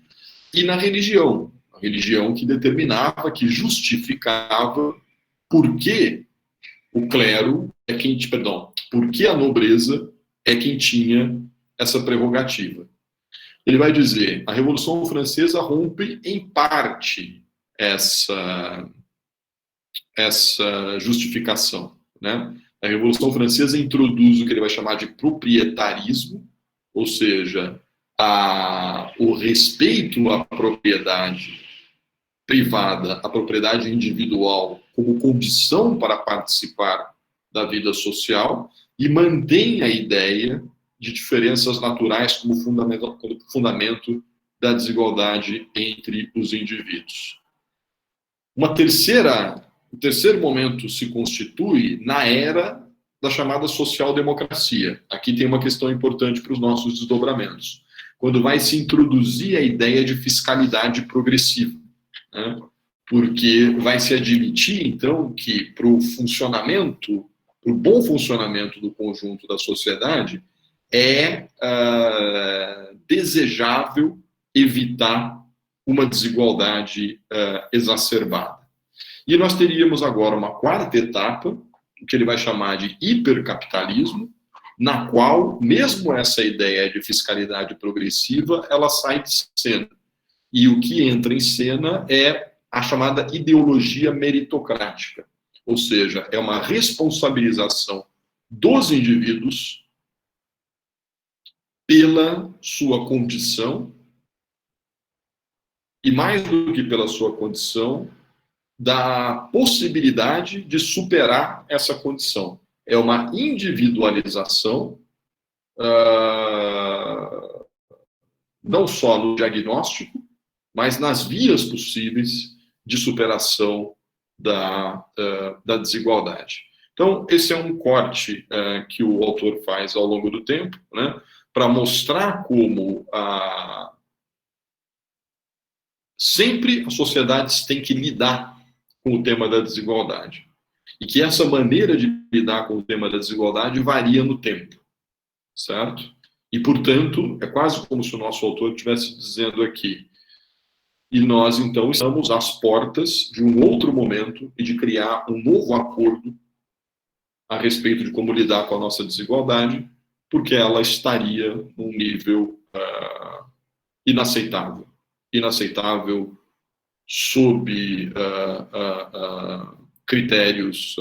E na religião, a religião que determinava, que justificava por que o clero é quem, por que a nobreza é quem tinha essa prerrogativa. Ele vai dizer, a Revolução Francesa rompe em parte essa justificação, né? A Revolução Francesa introduz o que ele vai chamar de proprietarismo, ou seja, o respeito à propriedade privada, à propriedade individual, como condição para participar da vida social, e mantém a ideia de diferenças naturais como fundamento da desigualdade entre os indivíduos. O terceiro momento se constitui na era da chamada social-democracia. Aqui tem uma questão importante para os nossos desdobramentos. Quando vai se introduzir a ideia de fiscalidade progressiva, né? Porque vai se admitir, então, que para o bom funcionamento do conjunto da sociedade, é desejável evitar uma desigualdade exacerbada. E nós teríamos agora uma quarta etapa, que ele vai chamar de hipercapitalismo, na qual, mesmo essa ideia de fiscalidade progressiva, ela sai de cena. E o que entra em cena é a chamada ideologia meritocrática, ou seja, é uma responsabilização dos indivíduos pela sua condição, e mais do que pela sua condição, da possibilidade de superar essa condição. É uma individualização, não só no diagnóstico, mas nas vias possíveis de superação da desigualdade. Então, esse é um corte que o autor faz ao longo do tempo, né, para mostrar como sempre as sociedades têm que lidar com o tema da desigualdade. E que essa maneira de lidar com o tema da desigualdade varia no tempo, certo? E, portanto, é quase como se o nosso autor estivesse dizendo aqui, e nós, então, estamos às portas de um outro momento e de criar um novo acordo a respeito de como lidar com a nossa desigualdade, porque ela estaria num nível inaceitável. Inaceitável sob critérios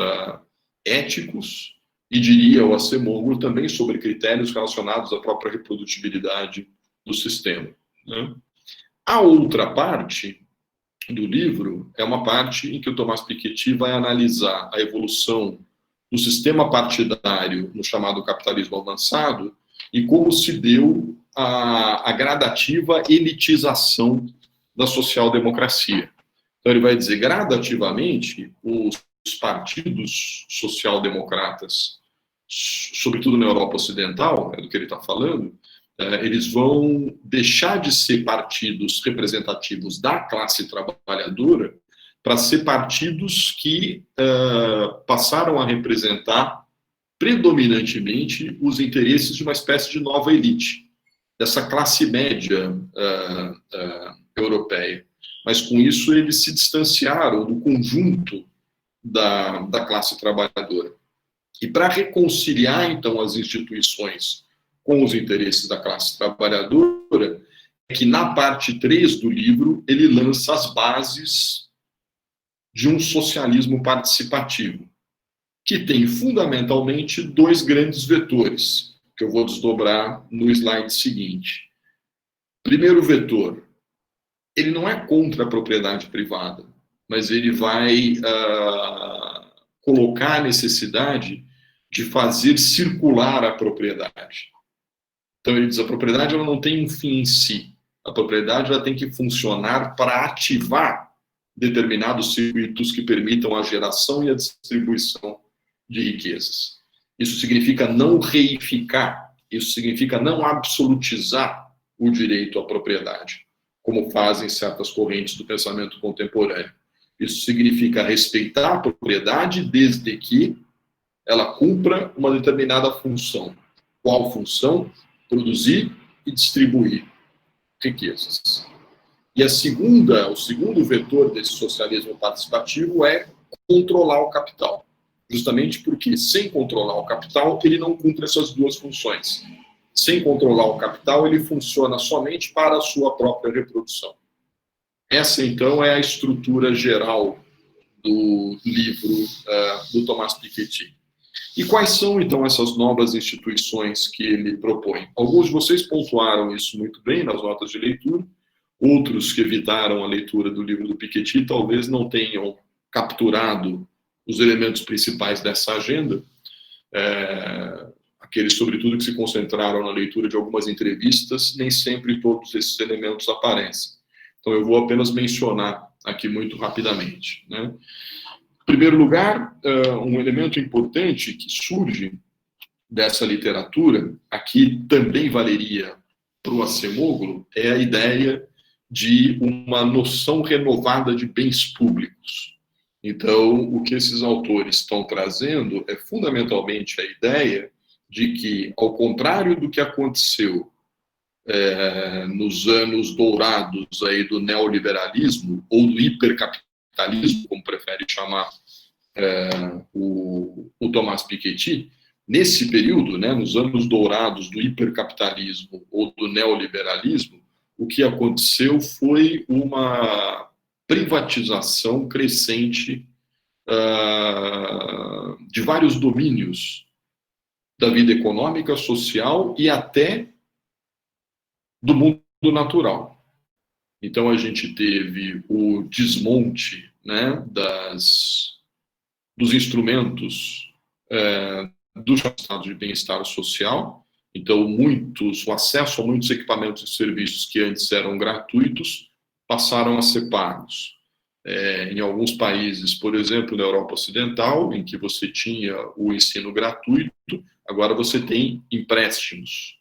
éticos e, diria o Acemoglu, também sobre critérios relacionados à própria reprodutibilidade do sistema, né? A outra parte do livro é uma parte em que o Thomas Piketty vai analisar a evolução do sistema partidário no chamado capitalismo avançado e como se deu a gradativa elitização da social-democracia. Então, ele vai dizer, gradativamente, os partidos social-democratas, sobretudo na Europa Ocidental, é do que ele está falando, eles vão deixar de ser partidos representativos da classe trabalhadora para ser partidos que passaram a representar predominantemente os interesses de uma espécie de nova elite, dessa classe média europeia. Mas com isso eles se distanciaram do conjunto da classe trabalhadora. E para reconciliar, então, as instituições com os interesses da classe trabalhadora, é que na parte 3 do livro ele lança as bases de um socialismo participativo, que tem fundamentalmente 2 grandes vetores, que eu vou desdobrar no slide seguinte. Primeiro vetor, ele não é contra a propriedade privada, mas ele vai colocar a necessidade de fazer circular a propriedade. Então ele diz, a propriedade ela não tem um fim em si, a propriedade ela tem que funcionar para ativar determinados circuitos que permitam a geração e a distribuição de riquezas. Isso significa não reificar, isso significa não absolutizar o direito à propriedade, como fazem certas correntes do pensamento contemporâneo. Isso significa respeitar a propriedade desde que ela cumpra uma determinada função. Qual função? Produzir e distribuir riquezas. E o segundo vetor desse socialismo participativo é controlar o capital. Justamente porque, sem controlar o capital, ele não cumpre essas 2 funções. Sem controlar o capital, ele funciona somente para a sua própria reprodução. Essa, então, é a estrutura geral do livro do Thomas Piketty. E quais são, então, essas novas instituições que ele propõe? Alguns de vocês pontuaram isso muito bem nas notas de leitura, outros que evitaram a leitura do livro do Piketty talvez não tenham capturado os elementos principais dessa agenda, aqueles, sobretudo, que se concentraram na leitura de algumas entrevistas, nem sempre todos esses elementos aparecem. Então, eu vou apenas mencionar aqui muito rapidamente, né? Em primeiro lugar, um elemento importante que surge dessa literatura, aqui também valeria para o Acemoglu, é a ideia de uma noção renovada de bens públicos. Então, o que esses autores estão trazendo é fundamentalmente a ideia de que, ao contrário do que aconteceu nos anos dourados aí do neoliberalismo, ou do hipercapitalismo, como prefere chamar o Thomas Piketty, nesse período, né, nos anos dourados do hipercapitalismo ou do neoliberalismo, o que aconteceu foi uma privatização crescente de vários domínios da vida econômica, social e até do mundo natural. Então, a gente teve o desmonte, né, dos instrumentos do estado de bem-estar social. Então, o acesso a muitos equipamentos e serviços que antes eram gratuitos passaram a ser pagos. Em alguns países, por exemplo, na Europa Ocidental, em que você tinha o ensino gratuito, agora você tem empréstimos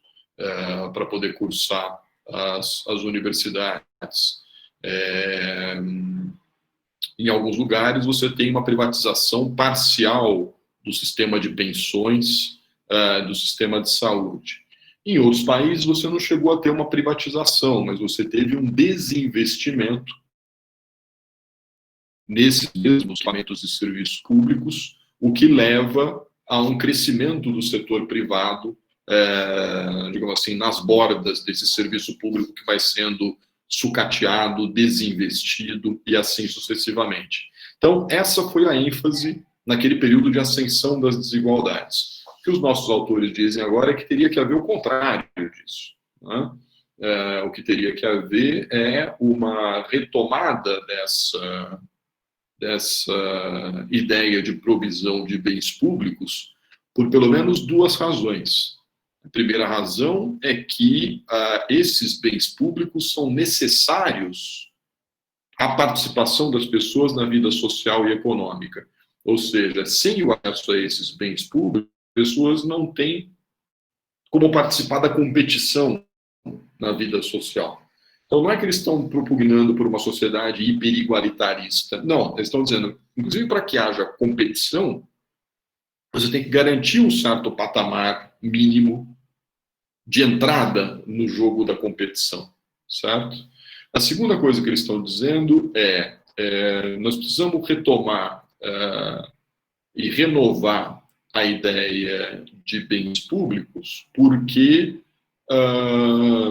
para poder cursar as universidades. Em alguns lugares, você tem uma privatização parcial do sistema de pensões, do sistema de saúde. Em outros países, você não chegou a ter uma privatização, mas você teve um desinvestimento nesses mesmos equipamentos e serviços públicos, o que leva a um crescimento do setor privado, digamos assim, nas bordas desse serviço público que vai sendo sucateado, desinvestido e assim sucessivamente. Então, essa foi a ênfase naquele período de ascensão das desigualdades. O que os nossos autores dizem agora é que teria que haver o contrário disso, né? O que teria que haver é uma retomada dessa ideia de provisão de bens públicos por pelo menos 2 razões. A primeira razão é que esses bens públicos são necessários à participação das pessoas na vida social e econômica. Ou seja, sem o acesso a esses bens públicos, pessoas não têm como participar da competição na vida social. Então, não é que eles estão propugnando por uma sociedade hiperigualitarista. Não, eles estão dizendo, inclusive para que haja competição, você tem que garantir um certo patamar mínimo de entrada no jogo da competição, certo? A segunda coisa que eles estão dizendo nós precisamos retomar e renovar a ideia de bens públicos, porque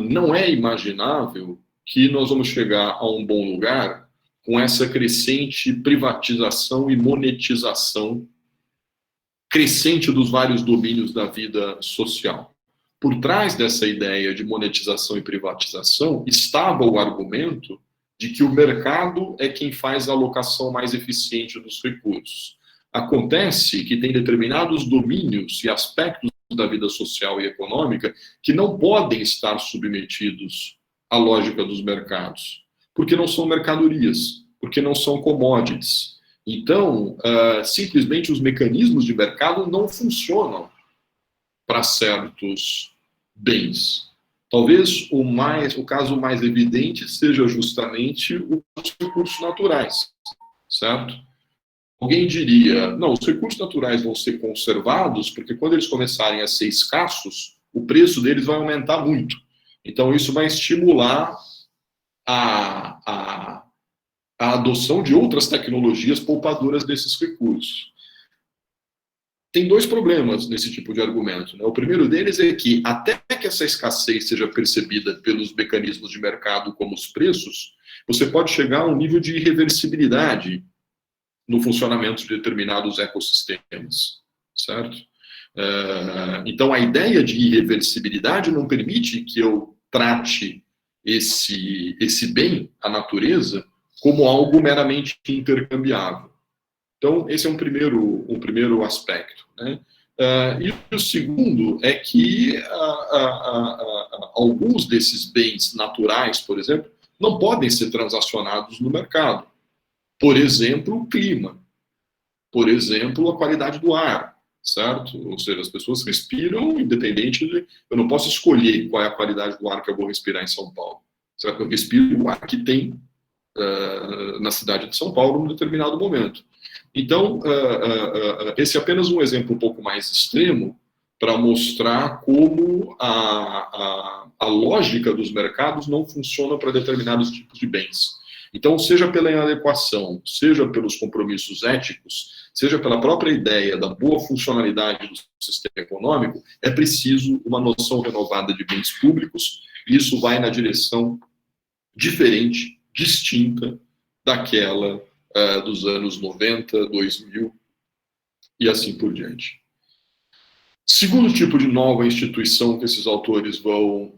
não é imaginável que nós vamos chegar a um bom lugar com essa crescente privatização e monetização crescente dos vários domínios da vida social. Por trás dessa ideia de monetização e privatização estava o argumento de que o mercado é quem faz a alocação mais eficiente dos recursos. Acontece que tem determinados domínios e aspectos da vida social e econômica que não podem estar submetidos à lógica dos mercados, porque não são mercadorias, porque não são commodities. Então, simplesmente os mecanismos de mercado não funcionam para certos bens. Talvez o caso mais evidente seja justamente os recursos naturais, certo? Alguém diria, não, os recursos naturais vão ser conservados porque quando eles começarem a ser escassos, o preço deles vai aumentar muito. Então, isso vai estimular a adoção de outras tecnologias poupadoras desses recursos. Tem dois problemas nesse tipo de argumento, né? O primeiro deles é que, até que essa escassez seja percebida pelos mecanismos de mercado como os preços, você pode chegar a um nível de irreversibilidade no funcionamento de determinados ecossistemas, certo? Então, a ideia de irreversibilidade não permite que eu trate esse bem, a natureza, como algo meramente intercambiável. Então, esse é um primeiro aspecto, né? E o segundo é que alguns desses bens naturais, por exemplo, não podem ser transacionados no mercado. Por exemplo, o clima. Por exemplo, a qualidade do ar, certo? Ou seja, as pessoas respiram independente de... Eu não posso escolher qual é a qualidade do ar que eu vou respirar em São Paulo. Certo? Eu respiro o ar que tem na cidade de São Paulo em um determinado momento. Então, esse é apenas um exemplo um pouco mais extremo para mostrar como a lógica dos mercados não funciona para determinados tipos de bens. Então, seja pela inadequação, seja pelos compromissos éticos, seja pela própria ideia da boa funcionalidade do sistema econômico, é preciso uma noção renovada de bens públicos, e isso vai na direção diferente, distinta daquela dos anos 90, 2000 e assim por diante. Segundo tipo de nova instituição que esses autores vão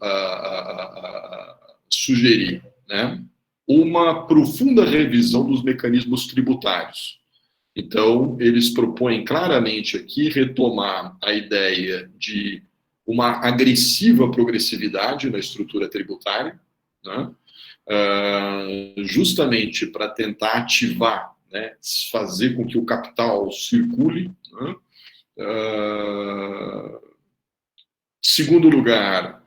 sugerir, né? Uma profunda revisão dos mecanismos tributários. Então, eles propõem claramente aqui retomar a ideia de uma agressiva progressividade na estrutura tributária, né? Justamente para tentar ativar, né, fazer com que o capital circule, né? Segundo lugar,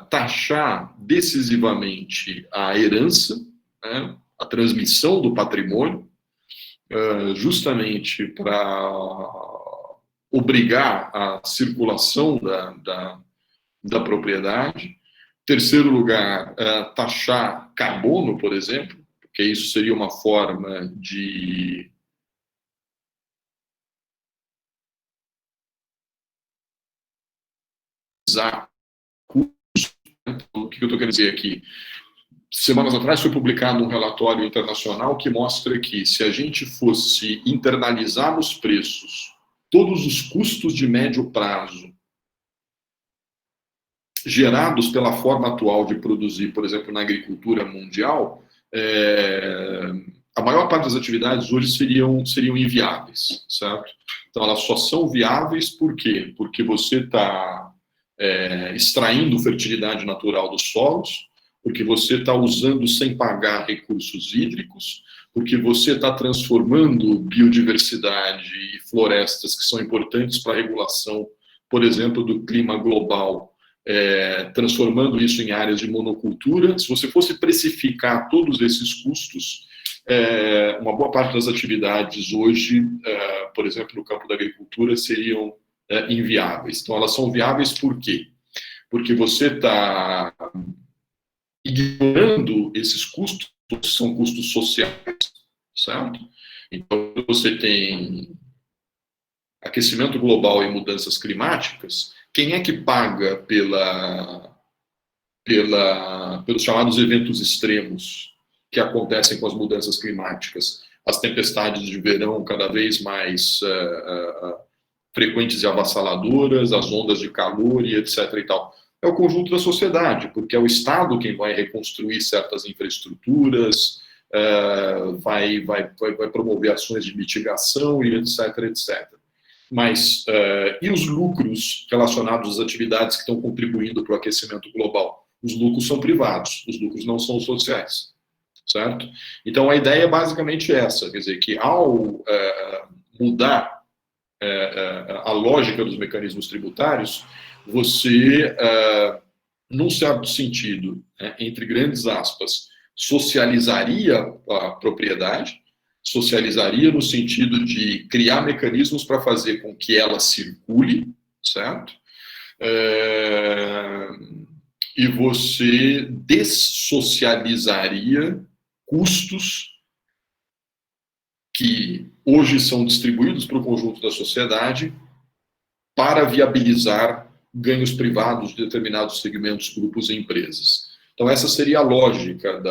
taxar decisivamente a herança, né, a transmissão do patrimônio, justamente para obrigar a circulação da propriedade. Terceiro lugar, taxar carbono, por exemplo, porque isso seria uma forma de usar custos. O que eu estou querendo dizer aqui? Semanas atrás foi publicado um relatório internacional que mostra que se a gente fosse internalizar nos preços todos os custos de médio prazo gerados pela forma atual de produzir, por exemplo, na agricultura mundial, a maior parte das atividades hoje seriam inviáveis, certo? Então, elas só são viáveis por quê? Porque você está extraindo fertilidade natural dos solos, porque você está usando sem pagar recursos hídricos, porque você está transformando biodiversidade e florestas que são importantes para a regulação, por exemplo, do clima global, transformando isso em áreas de monocultura. Se você fosse precificar todos esses custos, uma boa parte das atividades hoje, por exemplo, no campo da agricultura, seriam inviáveis. Então, elas são viáveis por quê? Porque você está ignorando esses custos, que são custos sociais, certo? Então, você tem aquecimento global e mudanças climáticas. Quem é que paga pelos chamados eventos extremos que acontecem com as mudanças climáticas? As tempestades de verão cada vez mais frequentes e avassaladoras, as ondas de calor e etc. e tal. É o conjunto da sociedade, porque é o Estado quem vai reconstruir certas infraestruturas, vai promover ações de mitigação e etc, etc. Mas, e os lucros relacionados às atividades que estão contribuindo para o aquecimento global? Os lucros são privados, os lucros não são sociais, certo? Então, a ideia é basicamente essa, quer dizer, que ao mudar a lógica dos mecanismos tributários, você, num certo sentido, entre grandes aspas, socializaria a propriedade, socializaria no sentido de criar mecanismos para fazer com que ela circule, certo? E você dessocializaria custos que hoje são distribuídos para o conjunto da sociedade para viabilizar ganhos privados de determinados segmentos, grupos e empresas. Então, essa seria a lógica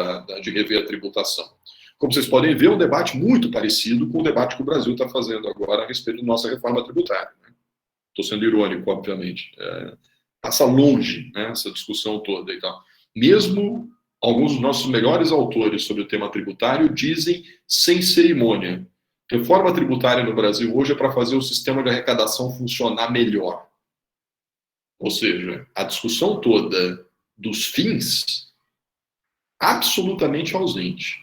de rever a tributação. Como vocês podem ver, um debate muito parecido com o debate que o Brasil está fazendo agora a respeito da nossa reforma tributária. Estou sendo irônico, obviamente. Passa longe, né, essa discussão toda e tal. Mesmo alguns dos nossos melhores autores sobre o tema tributário dizem sem cerimônia: reforma tributária no Brasil hoje é para fazer o sistema de arrecadação funcionar melhor. Ou seja, a discussão toda dos fins, absolutamente ausente.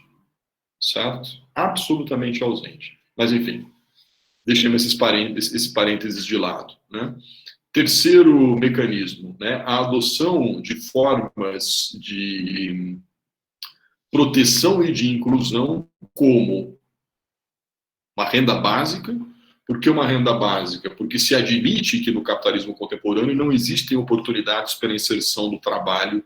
Certo? Absolutamente ausente. Mas, enfim, deixemos esse parênteses de lado. Né? Terceiro mecanismo, né? A adoção de formas de proteção e de inclusão, como uma renda básica. Por que uma renda básica? Porque se admite que no capitalismo contemporâneo não existem oportunidades pela inserção do trabalho,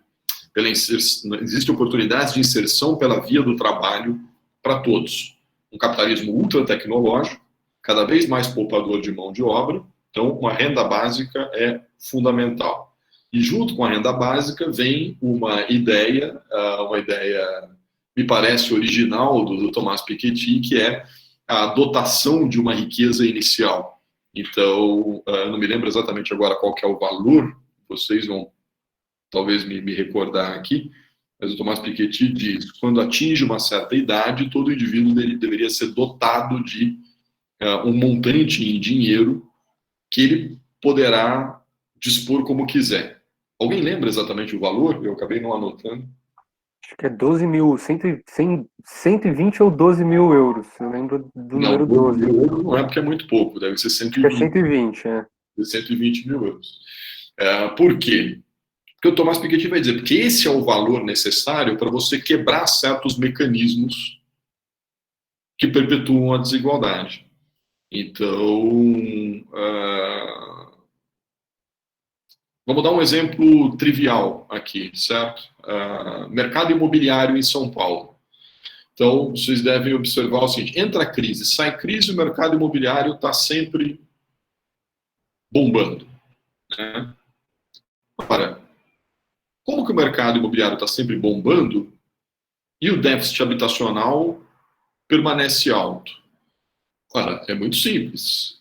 existem oportunidades de inserção pela via do trabalho para todos. Um capitalismo ultra-tecnológico, cada vez mais poupador de mão de obra, então uma renda básica é fundamental. E junto com a renda básica vem uma ideia, me parece original, do Thomas Piketty, que é a dotação de uma riqueza inicial. Então, não me lembro exatamente agora qual que é o valor, vocês vão talvez me recordar aqui, mas o Thomas Piketty diz que quando atinge uma certa idade, todo indivíduo deveria ser dotado de um montante em dinheiro que ele poderá dispor como quiser. Alguém lembra exatamente o valor? Eu acabei não anotando. Acho que é 12 mil, 120 ou 12 mil euros. Eu lembro do número 12. Não é porque é muito pouco, deve ser 120. Acho que é 120, é. 120 mil euros. Por quê? Porque o Thomas Piketty vai dizer, porque esse é o valor necessário para você quebrar certos mecanismos que perpetuam a desigualdade. Então, vamos dar um exemplo trivial aqui, certo? Mercado imobiliário em São Paulo. Então, vocês devem observar o seguinte: entra a crise, sai crise, o mercado imobiliário está sempre bombando. Né? Agora, como que o mercado imobiliário está sempre bombando e o déficit habitacional permanece alto? Ora, é muito simples.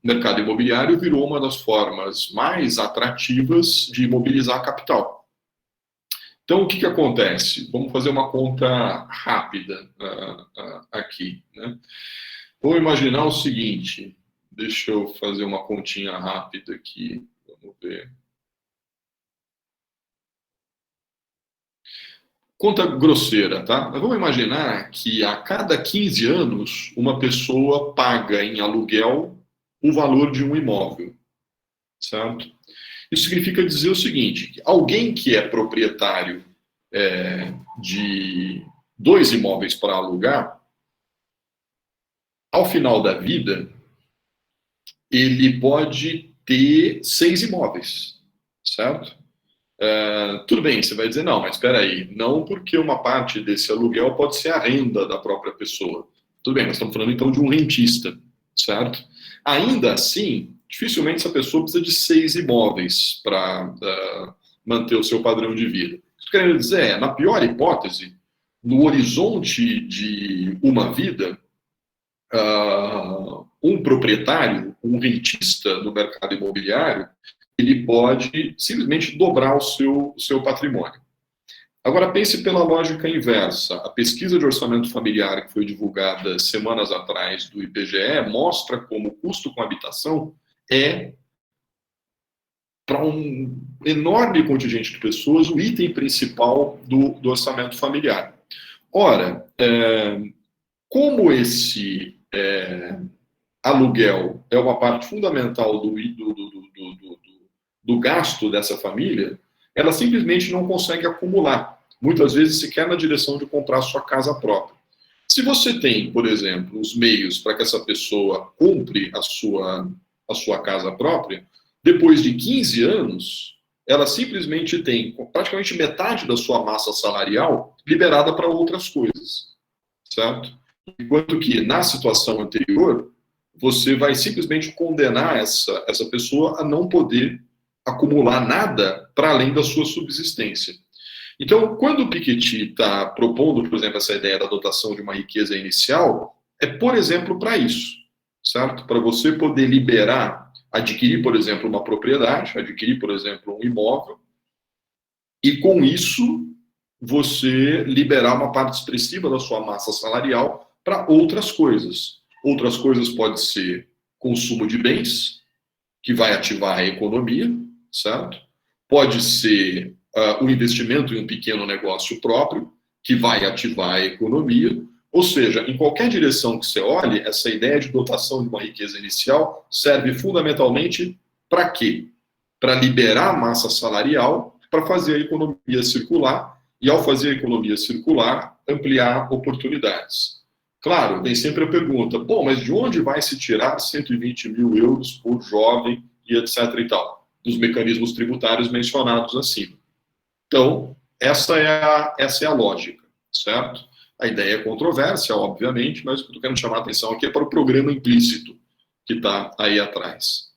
O mercado imobiliário virou uma das formas mais atrativas de mobilizar capital. Então, o que acontece? Vamos fazer uma conta rápida aqui. Né? Vamos imaginar o seguinte, deixa eu fazer uma continha rápida aqui, vamos ver. Conta grosseira, tá? Mas vamos imaginar que a cada 15 anos uma pessoa paga em aluguel o valor de um imóvel, certo? Isso significa dizer o seguinte: que alguém que é proprietário de 2 imóveis para alugar, ao final da vida, ele pode ter 6 imóveis, certo? Tudo bem, você vai dizer, não, mas espera aí, não, porque uma parte desse aluguel pode ser a renda da própria pessoa. Tudo bem, nós estamos falando então de um rentista, certo? Ainda assim, dificilmente essa pessoa precisa de 6 imóveis para manter o seu padrão de vida. O que eu quero dizer é, na pior hipótese, no horizonte de uma vida, um proprietário, um rentista no mercado imobiliário, ele pode simplesmente dobrar o seu patrimônio. Agora, pense pela lógica inversa. A pesquisa de orçamento familiar que foi divulgada semanas atrás do IBGE mostra como o custo com habitação é, para um enorme contingente de pessoas, o item principal do orçamento familiar. Ora, como esse aluguel é uma parte fundamental do gasto dessa família, ela simplesmente não consegue acumular, muitas vezes sequer na direção de comprar sua casa própria. Se você tem, por exemplo, os meios para que essa pessoa compre a sua casa própria, depois de 15 anos, ela simplesmente tem praticamente metade da sua massa salarial liberada para outras coisas, certo? Enquanto que, na situação anterior, você vai simplesmente condenar essa pessoa a não poder acumular nada para além da sua subsistência. Então, quando o Piketty está propondo, por exemplo, essa ideia da dotação de uma riqueza inicial, é, por exemplo, para isso, certo? Para você poder liberar, adquirir, por exemplo, uma propriedade, adquirir, por exemplo, um imóvel, e com isso você liberar uma parte expressiva da sua massa salarial para outras coisas. Outras coisas pode ser consumo de bens, que vai ativar a economia, certo? Pode ser o investimento em um pequeno negócio próprio, que vai ativar a economia. Ou seja, em qualquer direção que você olhe, essa ideia de dotação de uma riqueza inicial serve fundamentalmente para quê? Para liberar massa salarial, para fazer a economia circular, e ao fazer a economia circular, ampliar oportunidades. Claro, tem sempre a pergunta, bom, mas de onde vai se tirar 120 mil euros por jovem e etc. e tal? Dos mecanismos tributários mencionados acima. Então, essa é a lógica, certo? A ideia é controversa, obviamente, mas o que eu estou querendo chamar a atenção aqui é para o programa implícito que está aí atrás.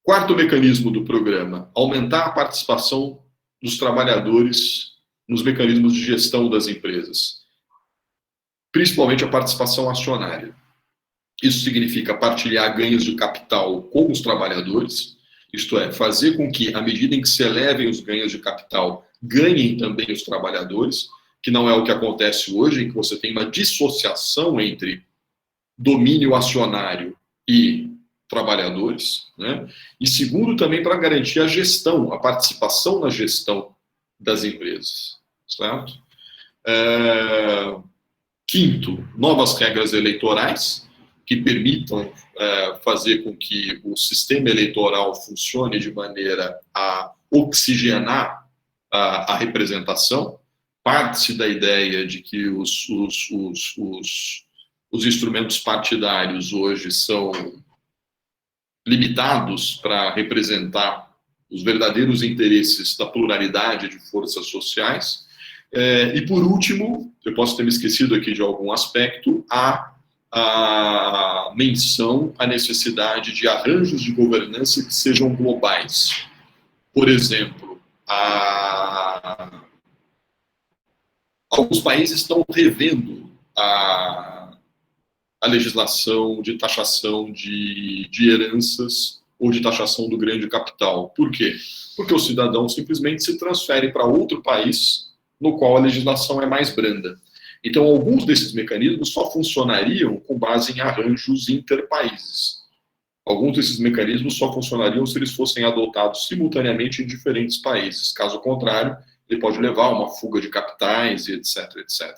Quarto mecanismo do programa, aumentar a participação dos trabalhadores nos mecanismos de gestão das empresas, principalmente a participação acionária. Isso significa partilhar ganhos de capital com os trabalhadores, isto é, fazer com que, à medida em que se elevem os ganhos de capital, ganhem também os trabalhadores, que não é o que acontece hoje, em que você tem uma dissociação entre domínio acionário e trabalhadores, né? E segundo, também para garantir a gestão, a participação na gestão das empresas, certo? Quinto, novas regras eleitorais que permitam fazer com que o sistema eleitoral funcione de maneira a oxigenar a representação. Parte-se da ideia de que os instrumentos partidários hoje são limitados para representar os verdadeiros interesses da pluralidade de forças sociais. E, por último, eu posso ter me esquecido aqui de algum aspecto, a menção à necessidade de arranjos de governança que sejam globais. Por exemplo, alguns países estão revendo a legislação de taxação de heranças ou de taxação do grande capital. Por quê? Porque o cidadão simplesmente se transfere para outro país no qual a legislação é mais branda. Então, alguns desses mecanismos só funcionariam com base em arranjos interpaíses. Alguns desses mecanismos só funcionariam se eles fossem adotados simultaneamente em diferentes países. Caso contrário, ele pode levar a uma fuga de capitais e etc, etc.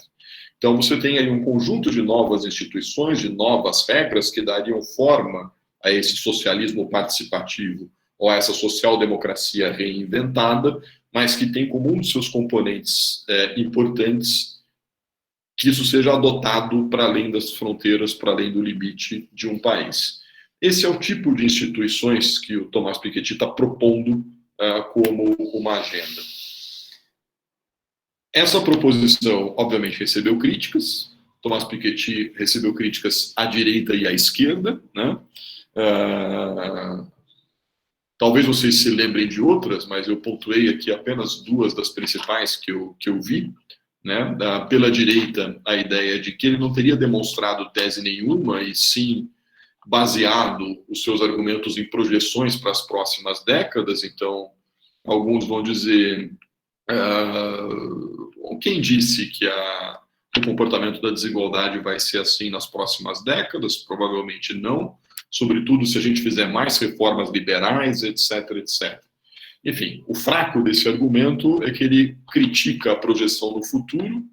Então, você tem aí um conjunto de novas instituições, de novas regras que dariam forma a esse socialismo participativo ou a essa social-democracia reinventada, mas que tem como um dos seus componentes importantes que isso seja adotado para além das fronteiras, para além do limite de um país. Esse é o tipo de instituições que o Thomas Piketty está propondo como uma agenda. Essa proposição, obviamente, recebeu críticas. Thomas Piketty recebeu críticas à direita e à esquerda, né? Talvez vocês se lembrem de outras, mas eu pontuei aqui apenas duas das principais que eu vi. Né? Pela direita, a ideia de que ele não teria demonstrado tese nenhuma, e sim baseado os seus argumentos em projeções para as próximas décadas. Então, alguns vão dizer... quem disse que o comportamento da desigualdade vai ser assim nas próximas décadas? Provavelmente não, sobretudo se a gente fizer mais reformas liberais, etc, etc. Enfim, o fraco desse argumento é que ele critica a projeção no futuro,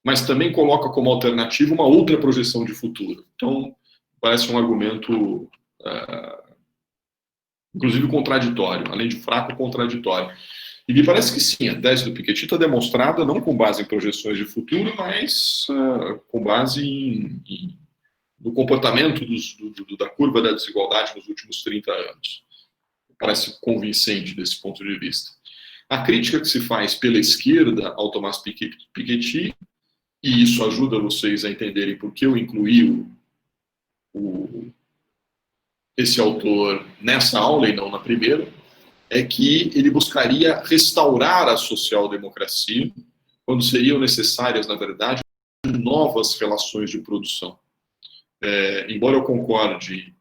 mas também coloca como alternativa uma outra projeção de futuro. Então, parece um argumento, inclusive, contraditório, além de fraco, contraditório. E me parece que sim, a tese do Piketty está demonstrada não com base em projeções de futuro, mas com base no comportamento da curva da desigualdade nos últimos 30 anos. Parece convincente desse ponto de vista. A crítica que se faz pela esquerda ao Thomas Piketty, e isso ajuda vocês a entenderem por que eu incluí esse autor nessa aula e não na primeira, é que ele buscaria restaurar a social-democracia quando seriam necessárias, na verdade, novas relações de produção. Embora eu concorde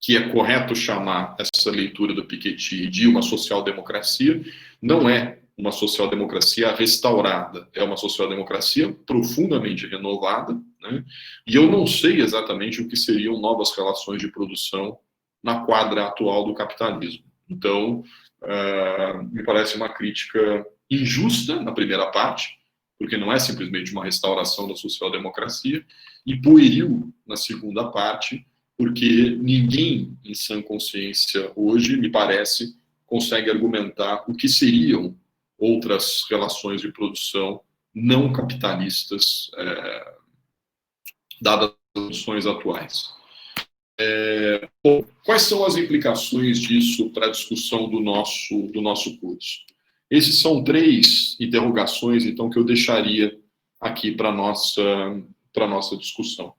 que é correto chamar essa leitura do Piketty de uma social-democracia, não é uma social-democracia restaurada, é uma social-democracia profundamente renovada, né? E eu não sei exatamente o que seriam novas relações de produção na quadra atual do capitalismo. Então, me parece uma crítica injusta na primeira parte, porque não é simplesmente uma restauração da social-democracia, e pueril na segunda parte, porque ninguém em sã consciência hoje, me parece, consegue argumentar o que seriam outras relações de produção não capitalistas, dadas as condições atuais. Bom, quais são as implicações disso para a discussão do nosso curso? Esses são 3 interrogações, então, que eu deixaria aqui para a nossa discussão.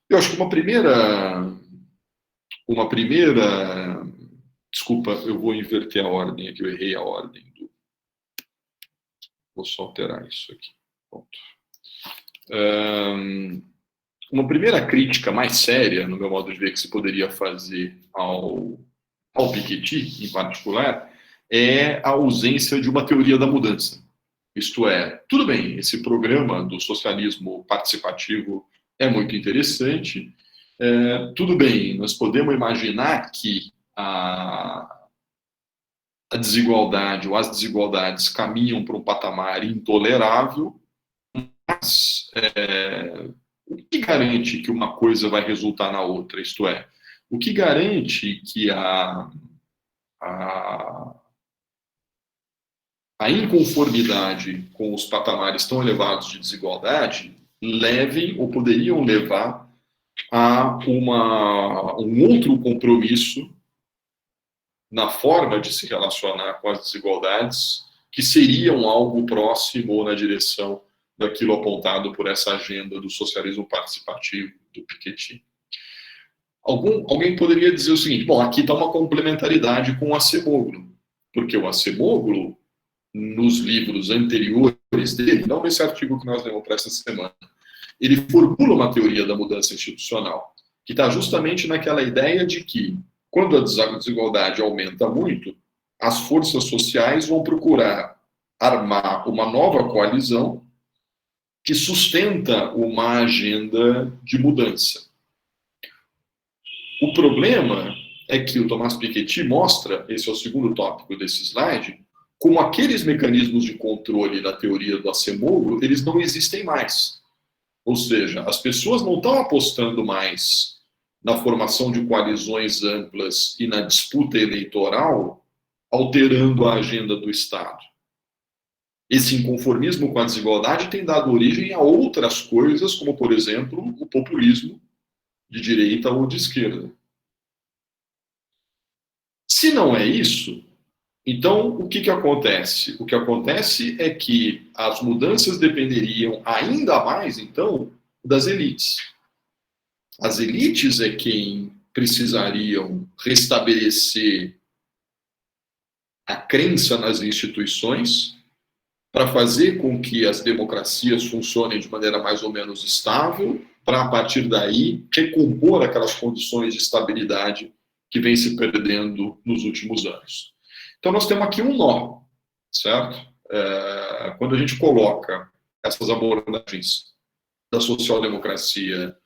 Eu acho que uma primeira... Desculpa, eu vou inverter a ordem aqui, eu errei a ordem. Vou só alterar isso aqui. Pronto. Uma primeira crítica mais séria, no meu modo de ver, que se poderia fazer ao Piketty, em particular, é a ausência de uma teoria da mudança. Isto é, tudo bem, esse programa do socialismo participativo é muito interessante, tudo bem, nós podemos imaginar que a desigualdade ou as desigualdades caminham para um patamar intolerável, mas o que garante que uma coisa vai resultar na outra? Isto é, o que garante que a inconformidade com os patamares tão elevados de desigualdade levem ou poderiam levar a um outro compromisso na forma de se relacionar com as desigualdades, que seriam algo próximo ou na direção daquilo apontado por essa agenda do socialismo participativo do Piketty. Alguém poderia dizer o seguinte: bom, aqui está uma complementaridade com o Acemoglu, porque o Acemoglu, nos livros anteriores dele, não nesse artigo que nós lemos para essa semana, ele formula uma teoria da mudança institucional, que está justamente naquela ideia de que, quando a desigualdade aumenta muito, as forças sociais vão procurar armar uma nova coalizão que sustenta uma agenda de mudança. O problema é que o Thomas Piketty mostra, esse é o segundo tópico desse slide, como aqueles mecanismos de controle da teoria do acemoglo, eles não existem mais. Ou seja, as pessoas não estão apostando mais na formação de coalizões amplas e na disputa eleitoral, alterando a agenda do Estado. Esse inconformismo com a desigualdade tem dado origem a outras coisas, como, por exemplo, o populismo de direita ou de esquerda. Se não é isso, então o que acontece? O que acontece é que as mudanças dependeriam ainda mais, então, das elites. As elites é quem precisariam restabelecer a crença nas instituições para fazer com que as democracias funcionem de maneira mais ou menos estável, para, a partir daí, recompor aquelas condições de estabilidade que vem se perdendo nos últimos anos. Então, nós temos aqui um nó, certo? Quando a gente coloca essas abordagens da social-democracia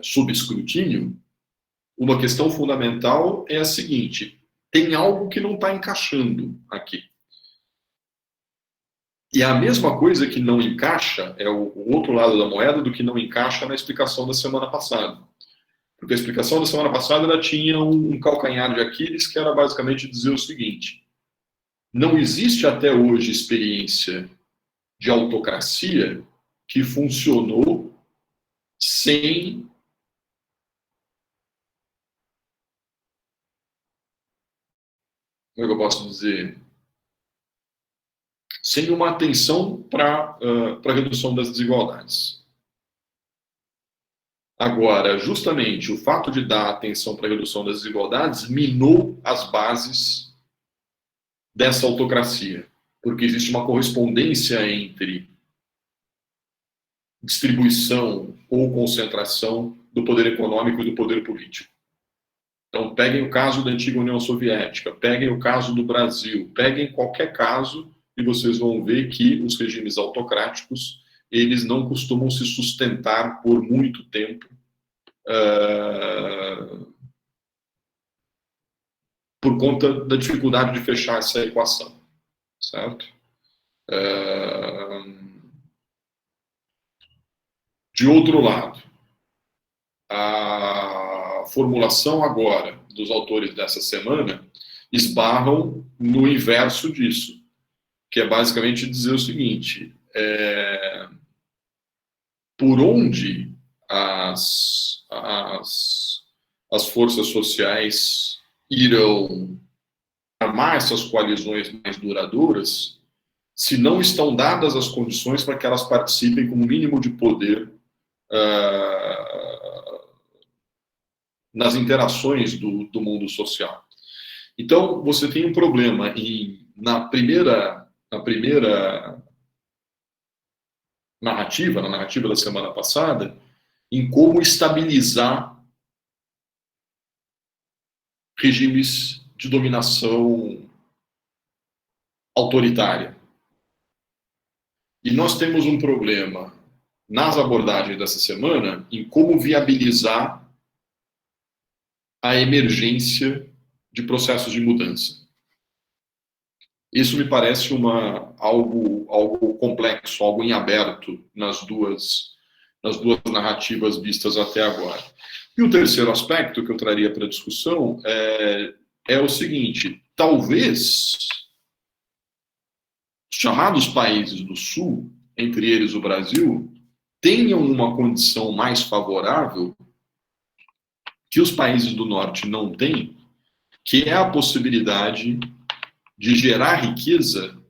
sob escrutínio, uma questão fundamental é a seguinte: tem algo que não está encaixando aqui. E a mesma coisa que não encaixa é o outro lado da moeda do que não encaixa na explicação da semana passada. Porque a explicação da semana passada ela tinha um calcanhar de Aquiles que era basicamente dizer o seguinte: não existe até hoje experiência de autocracia que funcionou sem como é que eu posso dizer? Sem uma atenção para a redução das desigualdades. Agora, justamente o fato de dar atenção para a redução das desigualdades minou as bases dessa autocracia, porque existe uma correspondência entre distribuição ou concentração do poder econômico e do poder político. Então, peguem o caso da antiga União Soviética, peguem o caso do Brasil, peguem qualquer caso e vocês vão ver que os regimes autocráticos, eles não costumam se sustentar por muito tempo por conta da dificuldade de fechar essa equação, certo? De outro lado, a formulação agora dos autores dessa semana esbarram no inverso disso, que é basicamente dizer o seguinte: por onde as forças sociais irão armar essas coalizões mais duradouras se não estão dadas as condições para que elas participem com o mínimo de poder nas interações do mundo social. Então, você tem um problema na primeira narrativa, na narrativa da semana passada, em como estabilizar regimes de dominação autoritária. E nós temos um problema nas abordagens dessa semana em como viabilizar a emergência de processos de mudança. Isso me parece algo complexo, algo em aberto nas duas narrativas vistas até agora. E o terceiro aspecto que eu traria para a discussão é o seguinte: talvez os chamados países do Sul, entre eles o Brasil, tenham uma condição mais favorável que os países do Norte não têm, que é a possibilidade de gerar riqueza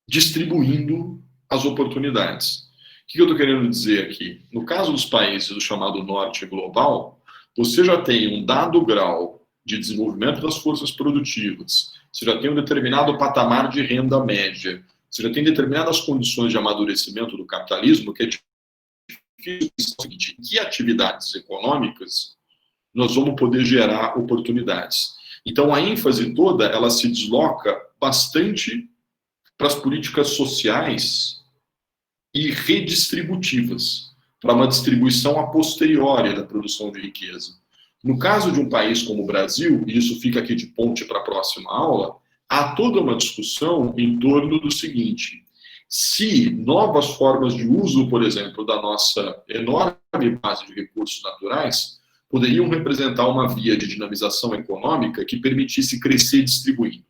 distribuindo as oportunidades. O que eu estou querendo dizer aqui? No caso dos países do chamado Norte global, você já tem um dado grau de desenvolvimento das forças produtivas, você já tem um determinado patamar de renda média, você já tem determinadas condições de amadurecimento do capitalismo, que é difícil em que atividades econômicas nós vamos poder gerar oportunidades. Então, a ênfase toda, ela se desloca bastante para as políticas sociais e redistributivas, para uma distribuição a posteriori da produção de riqueza. No caso de um país como o Brasil, e isso fica aqui de ponte para a próxima aula, há toda uma discussão em torno do seguinte: se novas formas de uso, por exemplo, da nossa enorme base de recursos naturais, poderiam representar uma via de dinamização econômica que permitisse crescer distribuindo,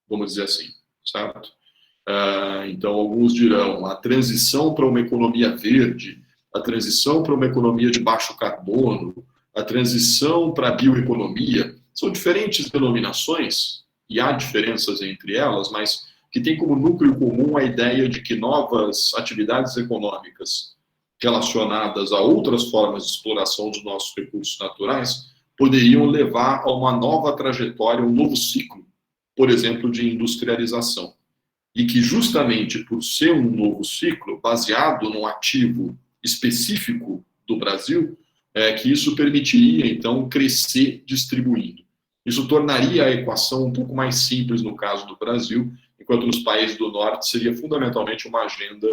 vamos dizer assim, certo? Então, alguns dirão a transição para uma economia verde, a transição para uma economia de baixo carbono, a transição para a bioeconomia, são diferentes denominações, e há diferenças entre elas, mas que tem como núcleo comum a ideia de que novas atividades econômicas relacionadas a outras formas de exploração dos nossos recursos naturais poderiam levar a uma nova trajetória, um novo ciclo, por exemplo, de industrialização. E que justamente por ser um novo ciclo, baseado num ativo específico do Brasil, que isso permitiria, então, crescer distribuindo. Isso tornaria a equação um pouco mais simples no caso do Brasil, enquanto nos países do Norte seria fundamentalmente uma agenda,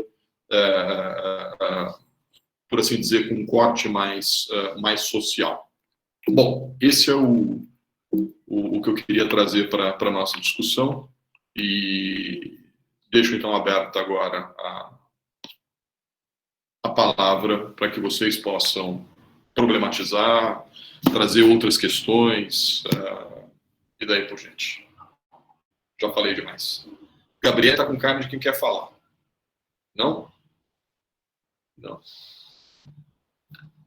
por assim dizer, com um corte mais social. Bom, esse é o que eu queria trazer para a nossa discussão, e deixo então aberta agora a palavra para que vocês possam problematizar, trazer outras questões e daí por diante. Já falei demais. Gabriel está com cara de quem quer falar. Não? Não.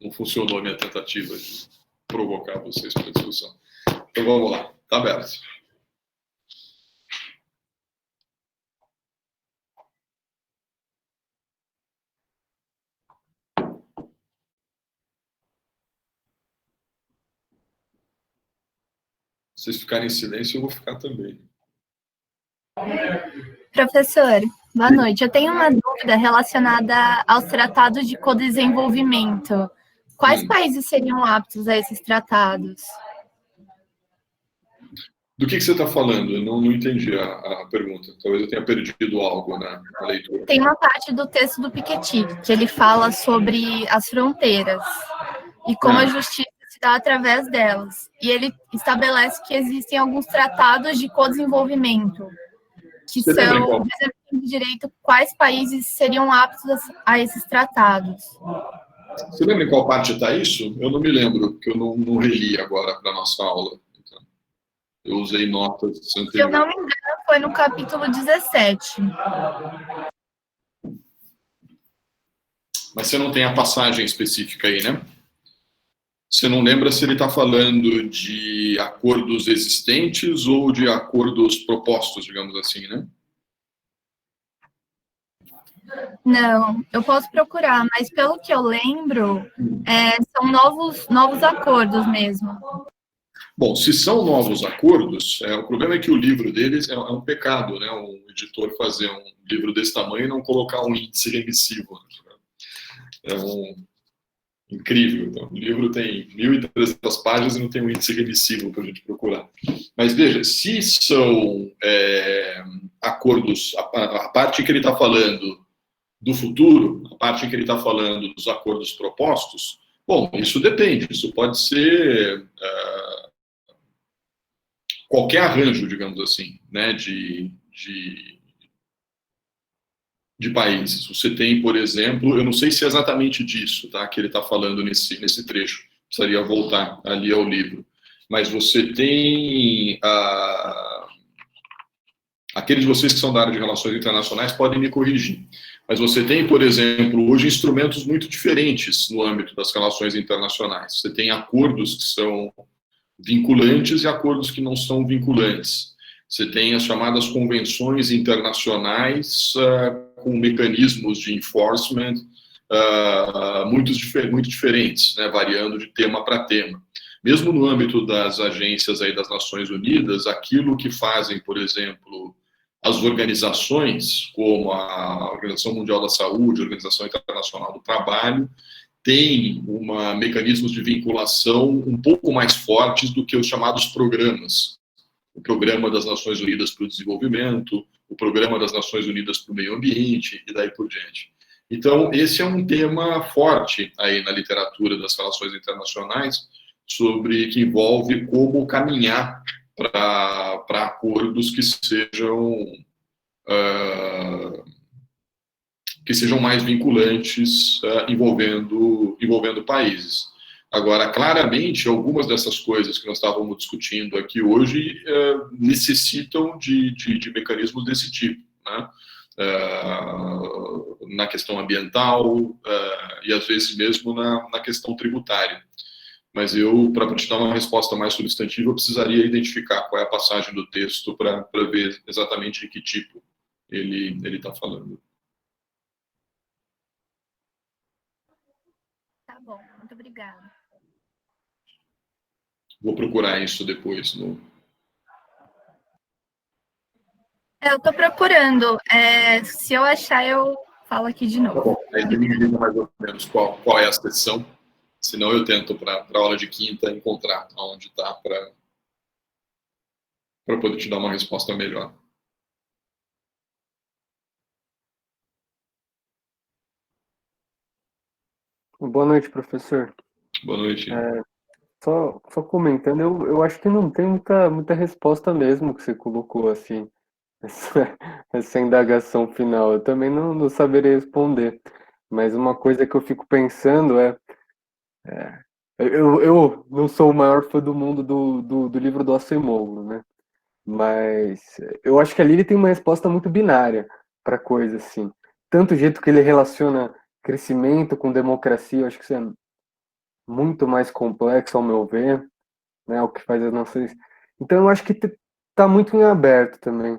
Não funcionou a minha tentativa de provocar vocês para a discussão. Então vamos lá. Está aberto. Se vocês ficarem em silêncio, eu vou ficar também. Professor, boa noite. Eu tenho uma dúvida relacionada aos tratados de codesenvolvimento. Quais países seriam aptos a esses tratados? Do que você está falando? Eu não entendi a pergunta. Talvez eu tenha perdido algo na leitura. Tem uma parte do texto do Piketty, que ele fala sobre as fronteiras e como a justiça se dá através delas. E ele estabelece que existem alguns tratados de codesenvolvimento, que Você são de direito, quais países seriam aptos a esses tratados. Você lembra em qual parte está isso? Eu não me lembro, porque eu não reli agora para a nossa aula. Então, eu usei notas anteriores. Se eu não me engano, foi no capítulo 17. Mas você não tem a passagem específica aí, né? Você não lembra se ele está falando de acordos existentes ou de acordos propostos, digamos assim, né? Não, eu posso procurar, mas pelo que eu lembro, são novos acordos mesmo. Bom, se são novos acordos, o problema é que o livro deles é um pecado, né? Um editor fazer um livro desse tamanho e não colocar um índice remissivo. É incrível. Então, o livro tem 1.300 páginas e não tem um índice remissivo para a gente procurar. Mas veja, se são acordos, a parte que ele está falando do futuro, a parte que ele está falando dos acordos propostos, bom, isso depende. Isso pode ser qualquer arranjo, digamos assim, né, de países. Você tem, por exemplo, eu não sei se é exatamente disso, tá, que ele está falando nesse trecho, precisaria voltar ali ao livro, mas você tem aqueles de vocês que são da área de relações internacionais podem me corrigir, mas você tem, por exemplo, hoje instrumentos muito diferentes no âmbito das relações internacionais. Você tem acordos que são vinculantes e acordos que não são vinculantes. Você tem as chamadas convenções internacionais com mecanismos de enforcement muito diferentes, né, variando de tema para tema. Mesmo no âmbito das agências aí das Nações Unidas, aquilo que fazem, por exemplo, as organizações, como a Organização Mundial da Saúde, a Organização Internacional do Trabalho, tem mecanismos de vinculação um pouco mais fortes do que os chamados programas. O Programa das Nações Unidas para o Desenvolvimento, o Programa das Nações Unidas para o Meio Ambiente, e daí por diante. Então, esse é um tema forte aí na literatura das relações internacionais, que envolve como caminhar para acordos que sejam mais vinculantes envolvendo países. Agora, claramente, algumas dessas coisas que nós estávamos discutindo aqui hoje necessitam de mecanismos desse tipo, né? Na questão ambiental e, às vezes, mesmo na questão tributária. Mas para te dar uma resposta mais substantiva, eu precisaria identificar qual é a passagem do texto para ver exatamente de que tipo ele está falando. Tá bom, muito obrigada. Vou procurar isso depois. Eu estou procurando. Se eu achar, eu falo aqui de novo. Tá bom. Aí me diga mais ou menos qual é a seção. Senão eu tento, para a aula de quinta, encontrar onde está para poder te dar uma resposta melhor. Boa noite, professor. Boa noite. Só comentando, eu acho que não tem muita resposta mesmo que você colocou, assim, essa indagação final. Eu também não saberia responder. Mas uma coisa que eu fico pensando eu não sou o maior fã do mundo do livro do Acemoglu, né? Mas eu acho que ali ele tem uma resposta muito binária para coisa, assim. Tanto o jeito que ele relaciona crescimento com democracia, eu acho que isso é muito mais complexo, ao meu ver, né? O que faz as nações. Então, eu acho que está muito em aberto também.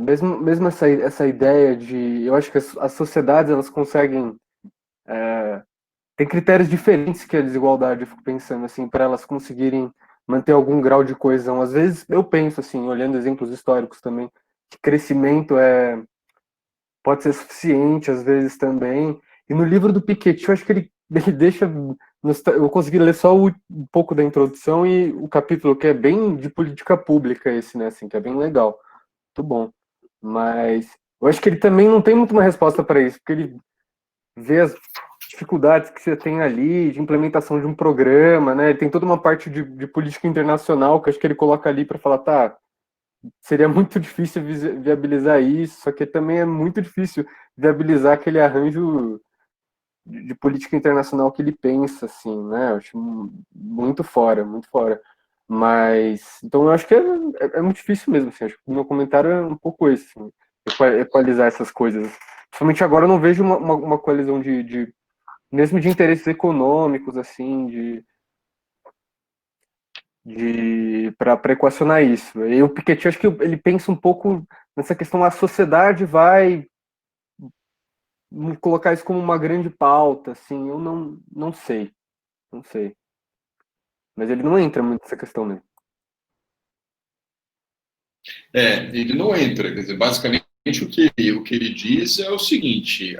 Mesmo essa ideia de. Eu acho que as sociedades elas conseguem. Tem critérios diferentes que a desigualdade, eu fico pensando, assim, para elas conseguirem manter algum grau de coesão. Às vezes eu penso, assim, olhando exemplos históricos também, que crescimento pode ser suficiente, às vezes também. E no livro do Piketty, eu acho que ele deixa. Eu consegui ler só um pouco da introdução e o capítulo que é bem de política pública, esse, né? Assim, que é bem legal. Muito bom. Mas eu acho que ele também não tem muito uma resposta para isso, porque ele vê as dificuldades que você tem ali, de implementação de um programa, né? Ele tem toda uma parte de política internacional que eu acho que ele coloca ali para falar, tá, seria muito difícil viabilizar isso, só que também é muito difícil viabilizar aquele arranjo de política internacional que ele pensa, assim, né? Eu acho muito fora, muito fora. Mas, então eu acho que é muito difícil mesmo, assim, acho que o meu comentário é um pouco esse, assim, equalizar essas coisas. Principalmente agora eu não vejo uma coalizão mesmo de interesses econômicos, assim, para equacionar isso. E o Piketty, acho que ele pensa um pouco nessa questão, a sociedade vai colocar isso como uma grande pauta, assim, eu não sei, não sei. Mas ele não entra muito nessa questão mesmo. Ele não entra, quer dizer, basicamente o que ele diz é o seguinte,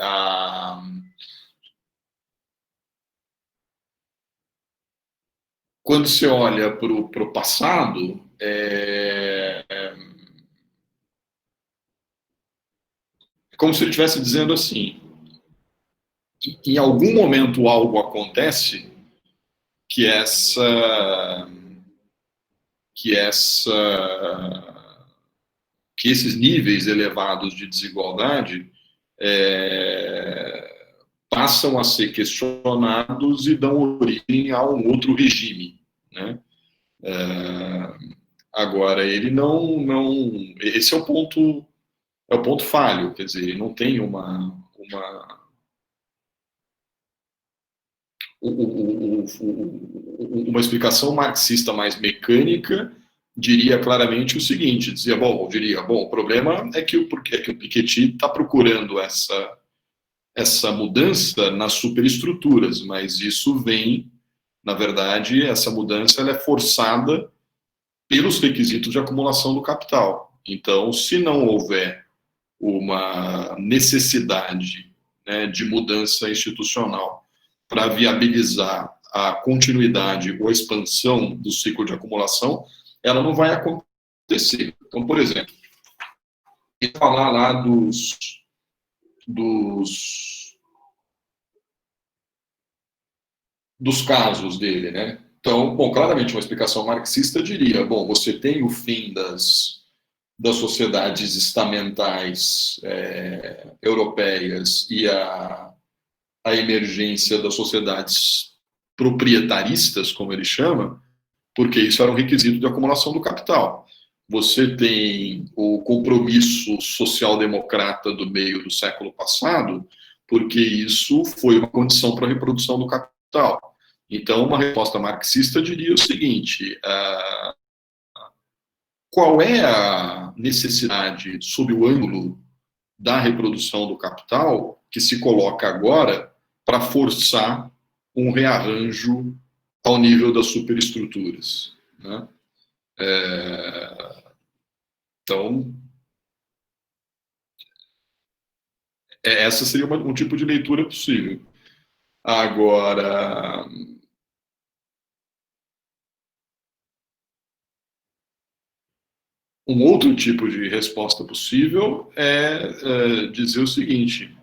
quando se olha para o passado, é como se ele estivesse dizendo assim, em algum momento algo acontece que esses níveis elevados de desigualdade passam a ser questionados e dão origem a um outro regime, né? Agora, ele não esse é o ponto falho, quer dizer, ele não tem uma explicação marxista mais mecânica. Diria claramente o seguinte, diria, o problema é que o Piketty está procurando essa mudança nas superestruturas, mas isso vem, na verdade, essa mudança ela é forçada pelos requisitos de acumulação do capital. Então, se não houver uma necessidade, né, de mudança institucional para viabilizar a continuidade ou a expansão do ciclo de acumulação, ela não vai acontecer. Então, por exemplo, falar lá dos casos dele, né? Então, bom, claramente uma explicação marxista diria, bom, você tem o fim das sociedades estamentais europeias e a emergência das sociedades proprietaristas, como ele chama, porque isso era um requisito de acumulação do capital. Você tem o compromisso social-democrata do meio do século passado, porque isso foi uma condição para a reprodução do capital. Então, uma resposta marxista diria o seguinte: qual é a necessidade, sob o ângulo da reprodução do capital, que se coloca agora para forçar um rearranjo ao nível das superestruturas, né? Então, essa seria um tipo de leitura possível. Agora, um outro tipo de resposta possível é dizer o seguinte: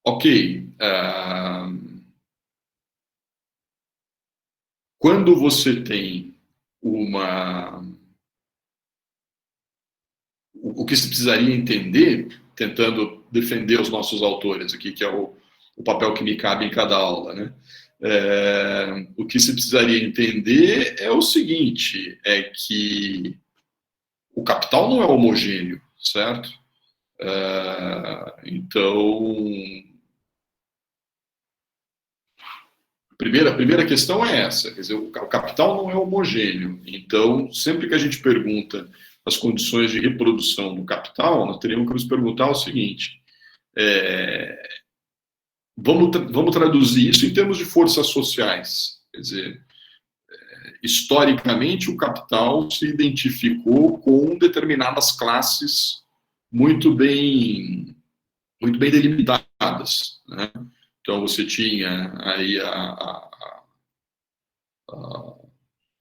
ok, quando você tem o que se precisaria entender, tentando defender os nossos autores aqui, que é o papel que me cabe em cada aula, né? O que se precisaria entender é o seguinte, é que o capital não é homogêneo, certo? Então, a primeira questão é essa, quer dizer, o capital não é homogêneo. Então, sempre que a gente pergunta as condições de reprodução do capital, nós teríamos que nos perguntar o seguinte: vamos traduzir isso em termos de forças sociais. Quer dizer, historicamente, o capital se identificou com determinadas classes muito bem delimitadas, né? Então, você tinha aí a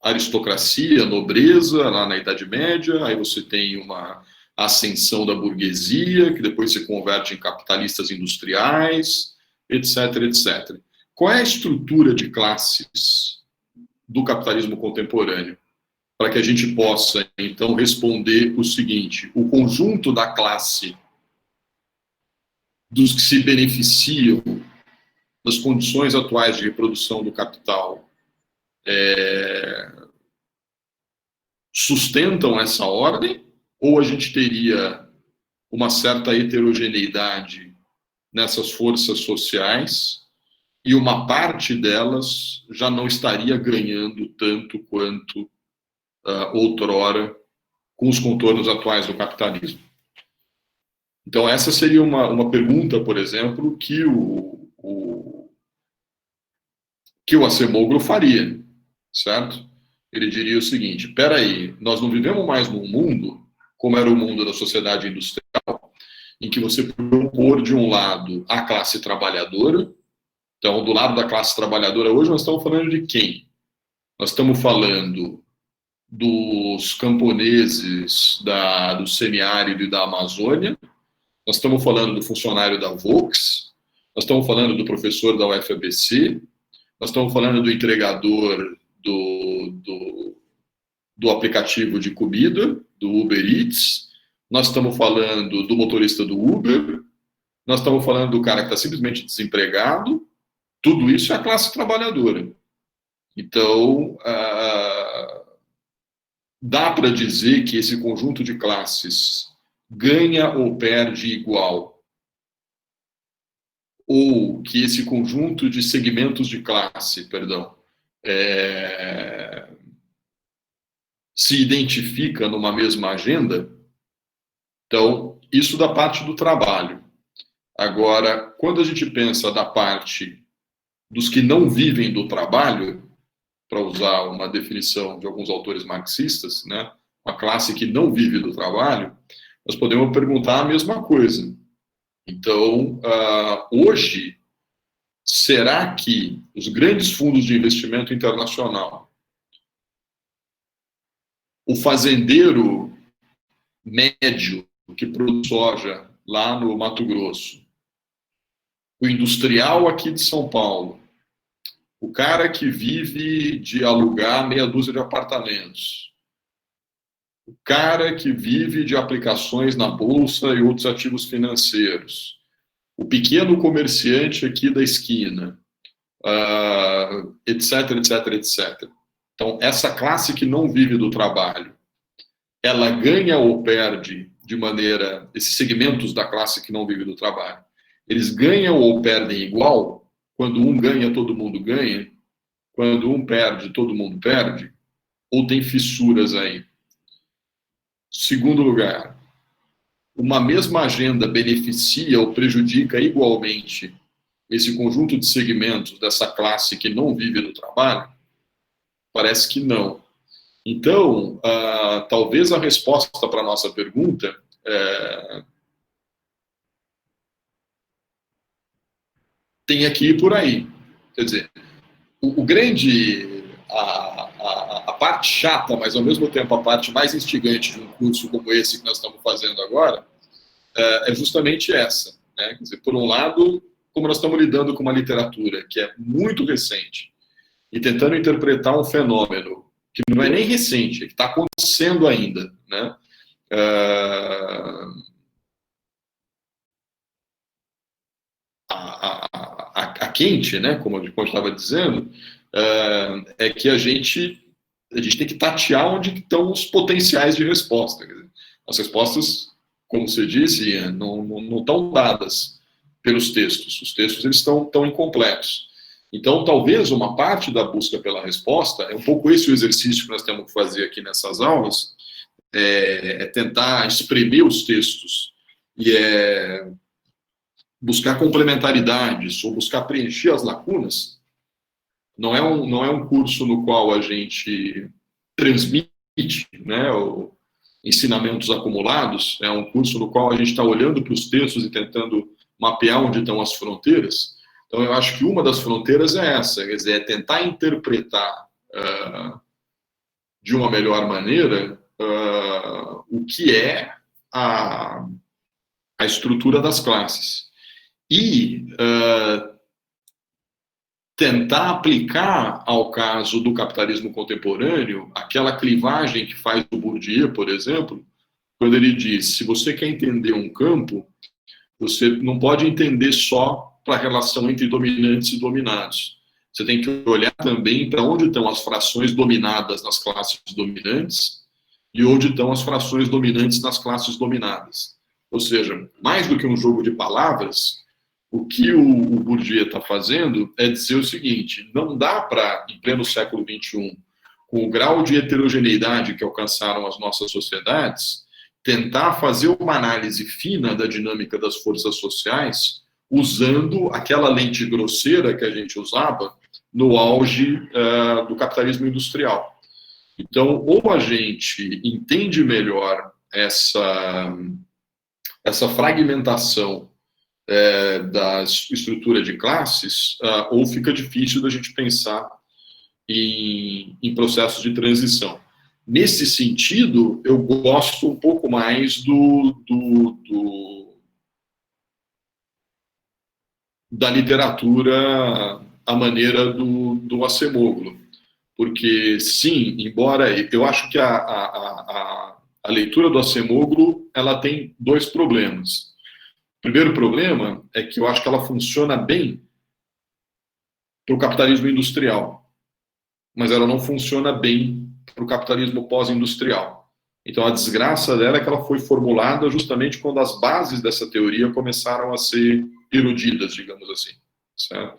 aristocracia, a nobreza, lá na Idade Média, aí você tem uma ascensão da burguesia, que depois se converte em capitalistas industriais, etc, etc. Qual é a estrutura de classes do capitalismo contemporâneo? Para que a gente possa, então, responder o seguinte: o conjunto da classe dos que se beneficiam das condições atuais de reprodução do capital sustentam essa ordem, ou a gente teria uma certa heterogeneidade nessas forças sociais e uma parte delas já não estaria ganhando tanto quanto outrora com os contornos atuais do capitalismo? Então, essa seria uma pergunta, por exemplo, que o Acemoglu faria, certo? Ele diria o seguinte: espera aí, nós não vivemos mais num mundo como era o mundo da sociedade industrial, em que você pode pôr de um lado a classe trabalhadora. Então, do lado da classe trabalhadora, hoje nós estamos falando de quem? Nós estamos falando dos camponeses do semiárido e da Amazônia, nós estamos falando do funcionário da Volks, nós estamos falando do professor da UFABC, nós estamos falando do entregador do aplicativo de comida, do Uber Eats, nós estamos falando do motorista do Uber, nós estamos falando do cara que está simplesmente desempregado. Tudo isso é a classe trabalhadora. Então, dá para dizer que esse conjunto de classes ganha ou perde igual, ou que esse conjunto de segmentos de classe, se identifica numa mesma agenda. Então, isso da parte do trabalho. Agora, quando a gente pensa da parte dos que não vivem do trabalho, para usar uma definição de alguns autores marxistas, né, uma classe que não vive do trabalho, nós podemos perguntar a mesma coisa. Então, hoje, será que os grandes fundos de investimento internacional, o fazendeiro médio que produz soja lá no Mato Grosso, o industrial aqui de São Paulo, o cara que vive de alugar meia dúzia de apartamentos, o cara que vive de aplicações na bolsa e outros ativos financeiros, o pequeno comerciante aqui da esquina, etc, etc, etc. Então, essa classe que não vive do trabalho, ela ganha ou perde de maneira... Esses segmentos da classe que não vive do trabalho, eles ganham ou perdem igual? Quando um ganha, todo mundo ganha? Quando um perde, todo mundo perde? Ou tem fissuras aí? Segundo lugar, uma mesma agenda beneficia ou prejudica igualmente esse conjunto de segmentos dessa classe que não vive do trabalho? Parece que não. Então, talvez a resposta para a nossa pergunta tenha que ir por aí. Quer dizer, o grande... A parte chata, mas ao mesmo tempo a parte mais instigante de um curso como esse que nós estamos fazendo agora, é justamente essa. Né? Quer dizer, por um lado, como nós estamos lidando com uma literatura que é muito recente e tentando interpretar um fenômeno que não é nem recente, é que está acontecendo ainda, né? A quente, né? Como eu estava dizendo, é que a gente tem que tatear onde estão os potenciais de resposta. Quer dizer, as respostas, como você disse, Ian, não estão dadas pelos textos. Os textos eles estão incompletos. Então, talvez uma parte da busca pela resposta, é um pouco esse o exercício que nós temos que fazer aqui nessas aulas, é tentar espremer os textos e buscar complementaridades ou buscar preencher as lacunas. Não é um curso no qual a gente transmite, né, ensinamentos acumulados, é um curso no qual a gente está olhando para os textos e tentando mapear onde estão as fronteiras. Então, eu acho que uma das fronteiras é essa, quer dizer, é tentar interpretar de uma melhor maneira o que é a estrutura das classes. E tentar aplicar ao caso do capitalismo contemporâneo aquela clivagem que faz o Bourdieu, por exemplo, quando ele diz, se você quer entender um campo, você não pode entender só para a relação entre dominantes e dominados. Você tem que olhar também para onde estão as frações dominadas nas classes dominantes e onde estão as frações dominantes nas classes dominadas. Ou seja, mais do que um jogo de palavras, o que o Bourdieu está fazendo é dizer o seguinte, não dá para, em pleno século XXI, com o grau de heterogeneidade que alcançaram as nossas sociedades, tentar fazer uma análise fina da dinâmica das forças sociais usando aquela lente grosseira que a gente usava no auge do capitalismo industrial. Então, ou a gente entende melhor essa fragmentação da estrutura de classes, ou fica difícil da gente pensar em processos de transição. Nesse sentido, eu gosto um pouco mais da literatura à maneira do Acemoglu. Porque, sim, embora eu acho que a leitura do Acemoglu ela tem dois problemas. O primeiro problema é que eu acho que ela funciona bem para o capitalismo industrial, mas ela não funciona bem para o capitalismo pós-industrial. Então, a desgraça dela é que ela foi formulada justamente quando as bases dessa teoria começaram a ser erudidas, digamos assim. Certo?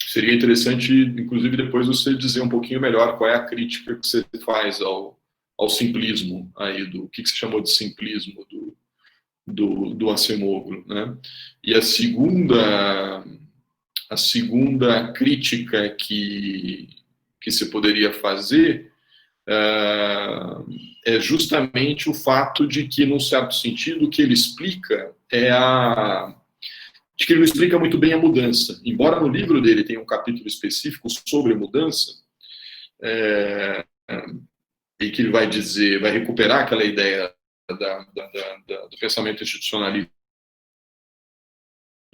Seria interessante, inclusive, depois você dizer um pouquinho melhor qual é a crítica que você faz ao simplismo, aí, do que você chamou de simplismo do Acemoglu, né? E a segunda crítica que se poderia fazer é justamente o fato de que, num certo sentido, o que ele explica de que ele não explica muito bem a mudança. Embora no livro dele tenha um capítulo específico sobre mudança, e que ele vai recuperar aquela ideia do pensamento institucionalista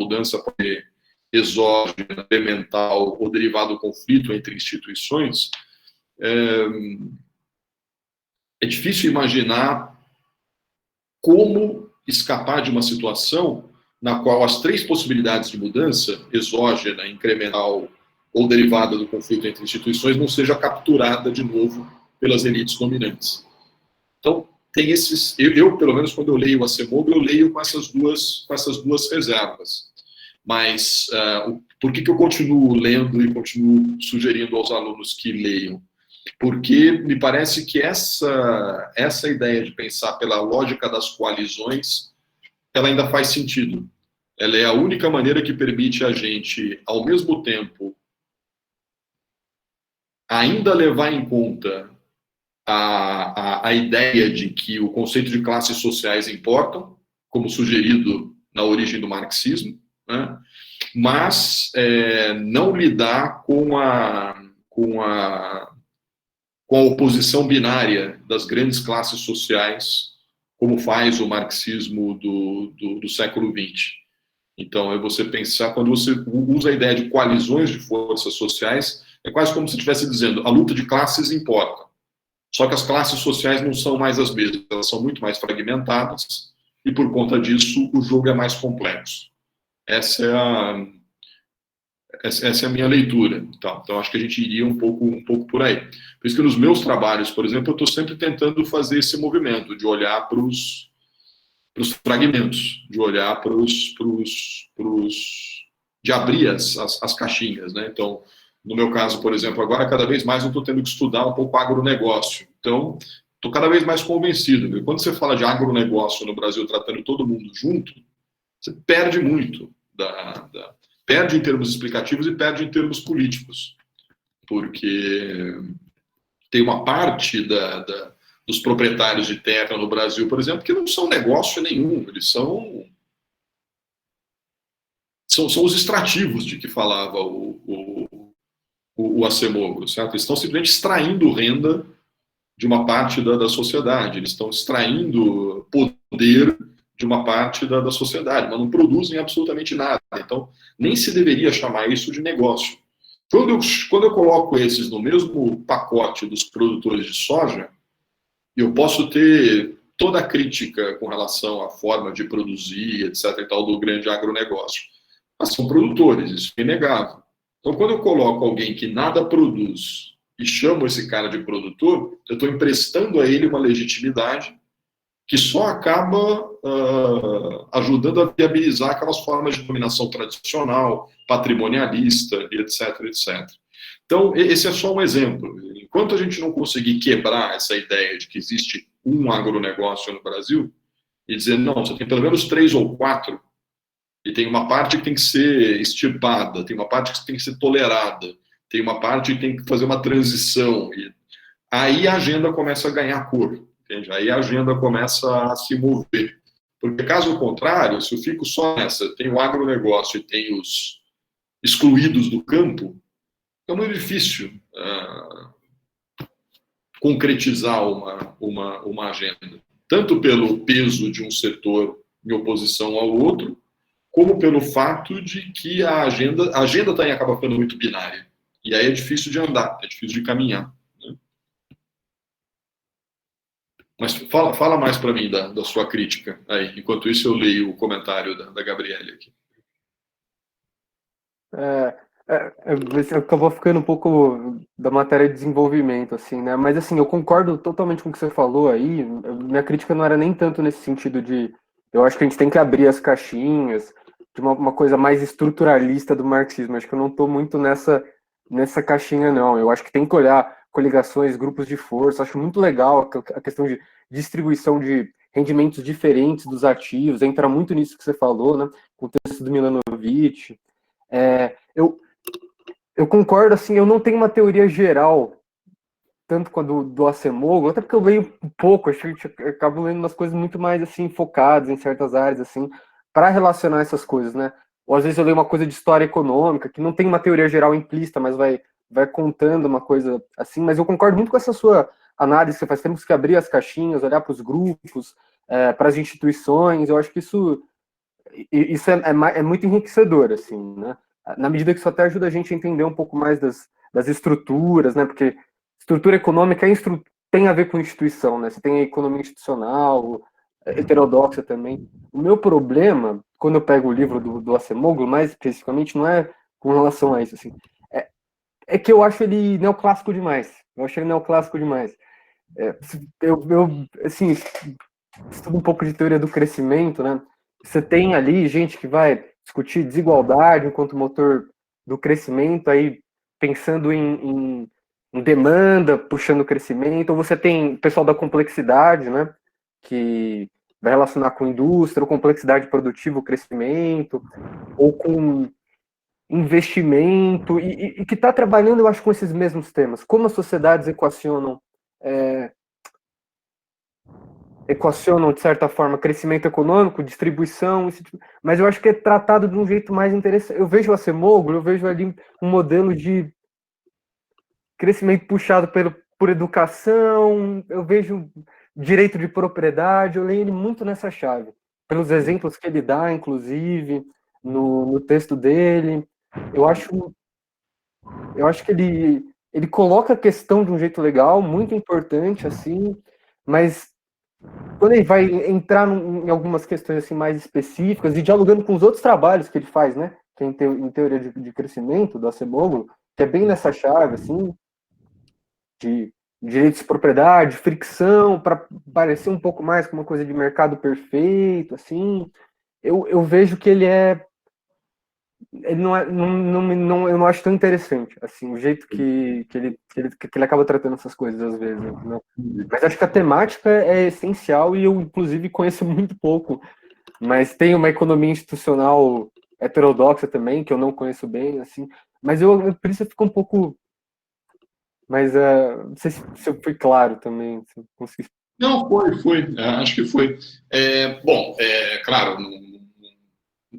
mudança pode ser exógena, elemental ou derivada do conflito entre instituições, é difícil imaginar como escapar de uma situação na qual as três possibilidades de mudança, exógena, incremental ou derivada do conflito entre instituições, não seja capturada de novo pelas elites dominantes. Então, tem esses... Eu, pelo menos, quando eu leio o Acemoglu, eu leio com essas duas reservas. Mas por que eu continuo lendo e continuo sugerindo aos alunos que leiam? Porque me parece que essa ideia de pensar pela lógica das coalizões, ela ainda faz sentido. Ela é a única maneira que permite a gente, ao mesmo tempo, ainda levar em conta a ideia de que o conceito de classes sociais importam, como sugerido na origem do marxismo, né? Mas não lidar com a oposição binária das grandes classes sociais, como faz o marxismo do século XX. Então, é você pensar, quando você usa a ideia de coalizões de forças sociais, é quase como se estivesse dizendo, a luta de classes importa. Só que as classes sociais não são mais as mesmas, elas são muito mais fragmentadas, e por conta disso, o jogo é mais complexo. Essa é a minha leitura. Então, acho que a gente iria um pouco por aí. Por isso que nos meus trabalhos, por exemplo, eu estou sempre tentando fazer esse movimento, de olhar para os fragmentos, de olhar de abrir as caixinhas, né? Então, no meu caso, por exemplo, agora cada vez mais eu estou tendo que estudar um pouco agronegócio. Então, estou cada vez mais convencido que quando você fala de agronegócio no Brasil, tratando todo mundo junto, você perde muito. Perde em termos explicativos e perde em termos políticos. Porque tem uma parte dos proprietários de terra no Brasil, por exemplo, que não são negócio nenhum, eles são os extrativos de que falava o Acemoglu, certo? Eles estão simplesmente extraindo renda de uma parte da sociedade, eles estão extraindo poder de uma parte da sociedade, mas não produzem absolutamente nada. Então, nem se deveria chamar isso de negócio. Quando eu coloco esses no mesmo pacote dos produtores de soja, eu posso ter toda a crítica com relação à forma de produzir, etc. e tal, do grande agronegócio. Mas são produtores, isso é inegável. Então, quando eu coloco alguém que nada produz e chamo esse cara de produtor, eu estou emprestando a ele uma legitimidade que só acaba ajudando a viabilizar aquelas formas de dominação tradicional, patrimonialista, etc, etc. Então, esse é só um exemplo. Enquanto a gente não conseguir quebrar essa ideia de que existe um agronegócio no Brasil, e dizer, não, você tem pelo menos 3 ou 4, e tem uma parte que tem que ser extirpada, tem uma parte que tem que ser tolerada, tem uma parte que tem que fazer uma transição, e aí a agenda começa a ganhar cor. Entende? Aí a agenda começa a se mover. Porque, caso contrário, se eu fico só nessa, tem o agronegócio e tem os excluídos do campo, é muito difícil concretizar uma agenda. Tanto pelo peso de um setor em oposição ao outro, como pelo fato de que a agenda também acaba ficando muito binária. E aí é difícil de andar, é difícil de caminhar. Mas fala mais para mim da sua crítica aí. Enquanto isso, eu leio o comentário da Gabriele aqui. Acabou ficando um pouco da matéria de desenvolvimento, assim, né? Mas, assim, eu concordo totalmente com o que você falou aí. Minha crítica não era nem tanto nesse sentido de... Eu acho que a gente tem que abrir as caixinhas de uma coisa mais estruturalista do marxismo. Acho que eu não estou muito nessa caixinha, não. Eu acho que tem que olhar coligações, grupos de força. Acho muito legal a questão de distribuição de rendimentos diferentes dos ativos. Entra muito nisso que você falou, né? Com o texto do Milanovic. Eu concordo, assim, eu não tenho uma teoria geral, tanto quanto do Acemoglu, até porque eu leio pouco, acho que eu acabo lendo umas coisas muito mais, assim, focadas em certas áreas, assim, para relacionar essas coisas, né? Ou às vezes eu leio uma coisa de história econômica, que não tem uma teoria geral implícita, mas vai contando uma coisa assim, mas eu concordo muito com essa sua análise que você faz, temos que abrir as caixinhas, olhar para os grupos, para as instituições, eu acho que isso isso é muito enriquecedor, assim, né? Na medida que isso até ajuda a gente a entender um pouco mais das estruturas, né? Porque estrutura econômica tem a ver com instituição, né? Você tem a economia institucional, heterodoxa também. O meu problema, quando eu pego o livro do Acemoglu, mais especificamente, não é com relação a isso, assim. É que eu acho ele neoclássico demais. Eu acho ele neoclássico demais. Assim, estudo um pouco de teoria do crescimento, né? Você tem ali gente que vai discutir desigualdade enquanto motor do crescimento, aí pensando em demanda, puxando o crescimento, ou você tem o pessoal da complexidade, né? Que vai relacionar com indústria, ou complexidade produtiva, o crescimento, ou com investimento, e que está trabalhando, eu acho, com esses mesmos temas. Como as sociedades equacionam, de certa forma, crescimento econômico, distribuição, mas eu acho que é tratado de um jeito mais interessante. Eu vejo o Acemoglu, eu vejo ali um modelo de crescimento puxado por educação, eu vejo direito de propriedade, eu leio ele muito nessa chave, pelos exemplos que ele dá, inclusive, no texto dele. Eu acho que ele coloca a questão de um jeito legal, muito importante, assim, mas quando ele vai entrar em algumas questões assim mais específicas e dialogando com os outros trabalhos que ele faz, né, que é em teoria de crescimento do Acemoglu, que é bem nessa chave, assim, de direitos de propriedade, fricção, para parecer um pouco mais com uma coisa de mercado perfeito, assim, eu vejo que ele não é, não, eu não acho tão interessante, assim, o jeito que ele acaba tratando essas coisas às vezes, né? Mas acho que a temática é essencial e eu, inclusive, conheço muito pouco, mas tem uma economia institucional heterodoxa também, que eu não conheço bem, assim, mas por isso eu fico um pouco, mas não sei se eu fui claro também, se eu consegui. Não, foi. Acho que foi. Bom, claro,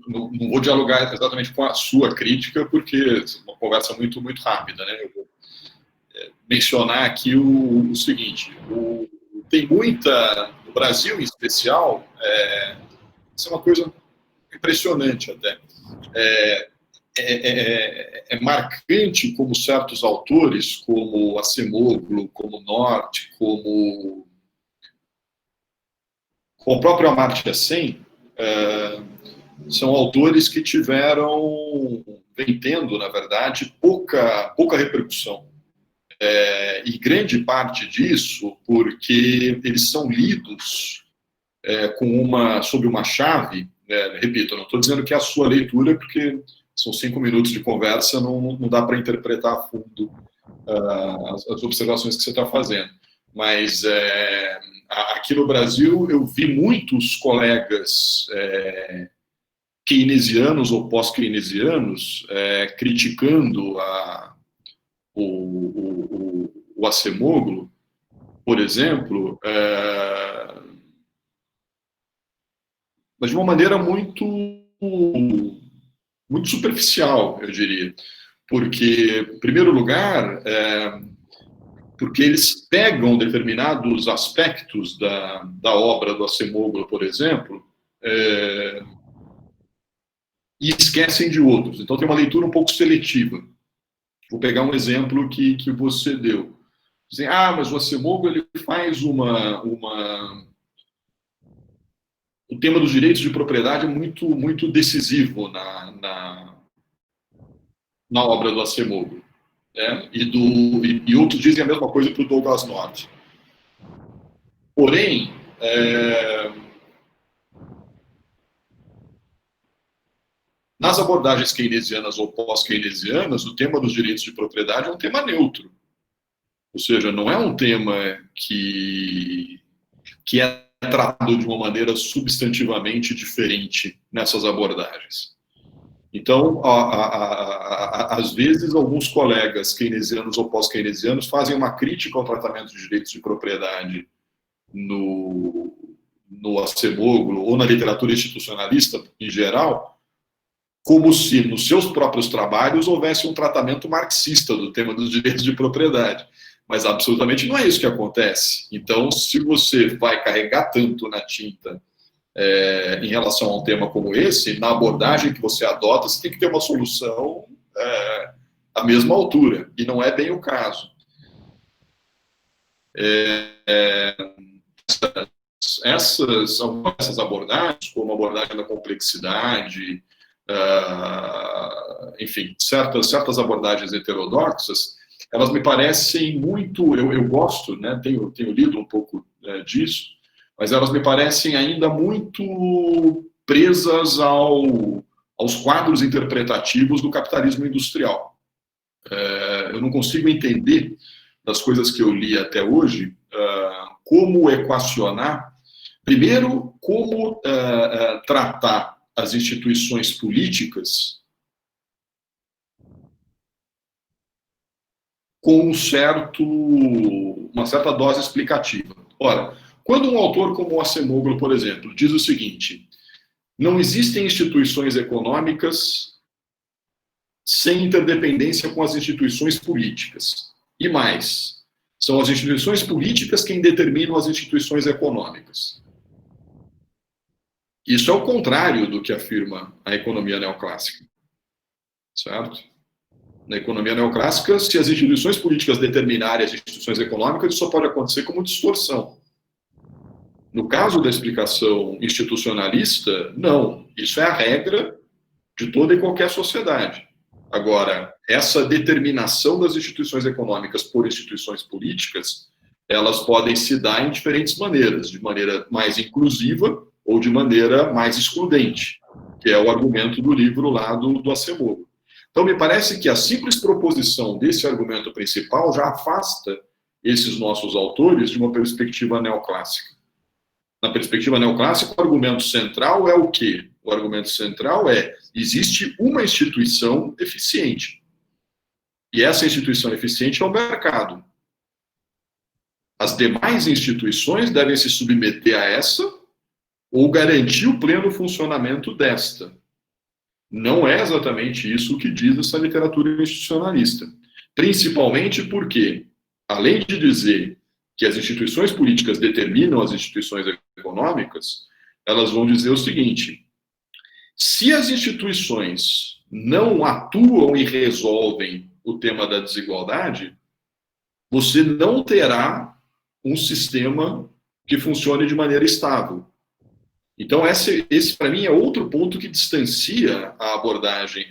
não vou dialogar exatamente com a sua crítica, porque é uma conversa muito, muito rápida, né? Eu vou mencionar aqui o seguinte: tem muita, no Brasil em especial, isso é uma coisa impressionante até. É marcante como certos autores, como Acemoglu, como Norte, como o próprio Amartya Sen, são autores que vem tendo, na verdade, pouca repercussão. E grande parte disso porque eles são lidos sob uma chave, repito, eu não estou dizendo que é a sua leitura, porque são 5 minutos de conversa, não dá para interpretar a fundo as observações que você está fazendo. Mas aqui no Brasil eu vi muitos colegas keynesianos ou pós-keynesianos criticando o Acemoglu, por exemplo, mas de uma maneira muito superficial, eu diria. Porque, em primeiro lugar, porque eles pegam determinados aspectos da obra do Acemoglu, por exemplo, e esquecem de outros. Então tem uma leitura um pouco seletiva. Vou pegar um exemplo que você deu. Dizem, mas o Acemoglu ele faz o tema dos direitos de propriedade é muito, muito decisivo na obra do Acemoglu. E outros dizem a mesma coisa para o Douglas North. Porém, nas abordagens keynesianas ou pós-keynesianas, o tema dos direitos de propriedade é um tema neutro. Ou seja, não é um tema que é tratado de uma maneira substantivamente diferente nessas abordagens. Então, às vezes, alguns colegas keynesianos ou pós-keynesianos fazem uma crítica ao tratamento de direitos de propriedade no Acemoglu ou na literatura institucionalista em geral, como se nos seus próprios trabalhos houvesse um tratamento marxista do tema dos direitos de propriedade. Mas absolutamente não é isso que acontece. Então, se você vai carregar tanto na tinta em relação a um tema como esse, na abordagem que você adota, você tem que ter uma solução à mesma altura, e não é bem o caso. Essas abordagens, como a abordagem da complexidade, enfim, certas abordagens heterodoxas, elas me parecem muito, eu gosto, né, tenho lido um pouco disso, mas elas me parecem ainda muito presas aos quadros interpretativos do capitalismo industrial. Eu não consigo entender, das coisas que eu li até hoje, como equacionar, primeiro, como tratar as instituições políticas com uma certa dose explicativa. Ora, quando um autor como o Acemoglu, por exemplo, diz o seguinte: não existem instituições econômicas sem interdependência com as instituições políticas. E mais, são as instituições políticas quem determinam as instituições econômicas. Isso é o contrário do que afirma a economia neoclássica. Certo? Na economia neoclássica, se as instituições políticas determinarem as instituições econômicas, isso só pode acontecer como distorção. No caso da explicação institucionalista, não. Isso é a regra de toda e qualquer sociedade. Agora, essa determinação das instituições econômicas por instituições políticas, elas podem se dar em diferentes maneiras, de maneira mais inclusiva ou de maneira mais excludente, que é o argumento do livro lá do Acemoglu. Então, me parece que a simples proposição desse argumento principal já afasta esses nossos autores de uma perspectiva neoclássica. Na perspectiva neoclássica, o argumento central é o quê? O argumento central é: existe uma instituição eficiente. E essa instituição eficiente é o mercado. As demais instituições devem se submeter a essa ou garantir o pleno funcionamento desta. Não é exatamente isso que diz essa literatura institucionalista. Principalmente porque, além de dizer que as instituições políticas determinam as instituições econômicas, elas vão dizer o seguinte: se as instituições não atuam e resolvem o tema da desigualdade, você não terá um sistema que funcione de maneira estável. Então, esse para mim, é outro ponto que distancia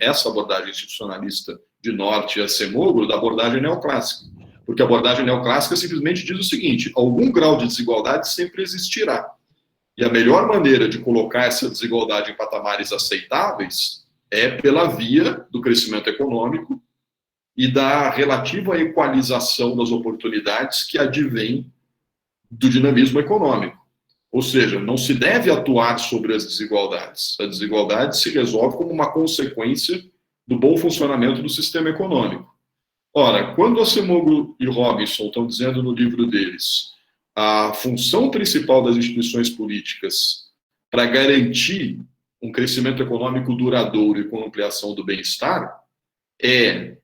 essa abordagem institucionalista de Norte e Acemoglu da abordagem neoclássica. Porque a abordagem neoclássica simplesmente diz o seguinte: algum grau de desigualdade sempre existirá. E a melhor maneira de colocar essa desigualdade em patamares aceitáveis é pela via do crescimento econômico e da relativa equalização das oportunidades que advém do dinamismo econômico. Ou seja, não se deve atuar sobre as desigualdades. A desigualdade se resolve como uma consequência do bom funcionamento do sistema econômico. Ora, quando Acemoglu e Robinson estão dizendo no livro deles a função principal das instituições políticas para garantir um crescimento econômico duradouro e com ampliação do bem-estar é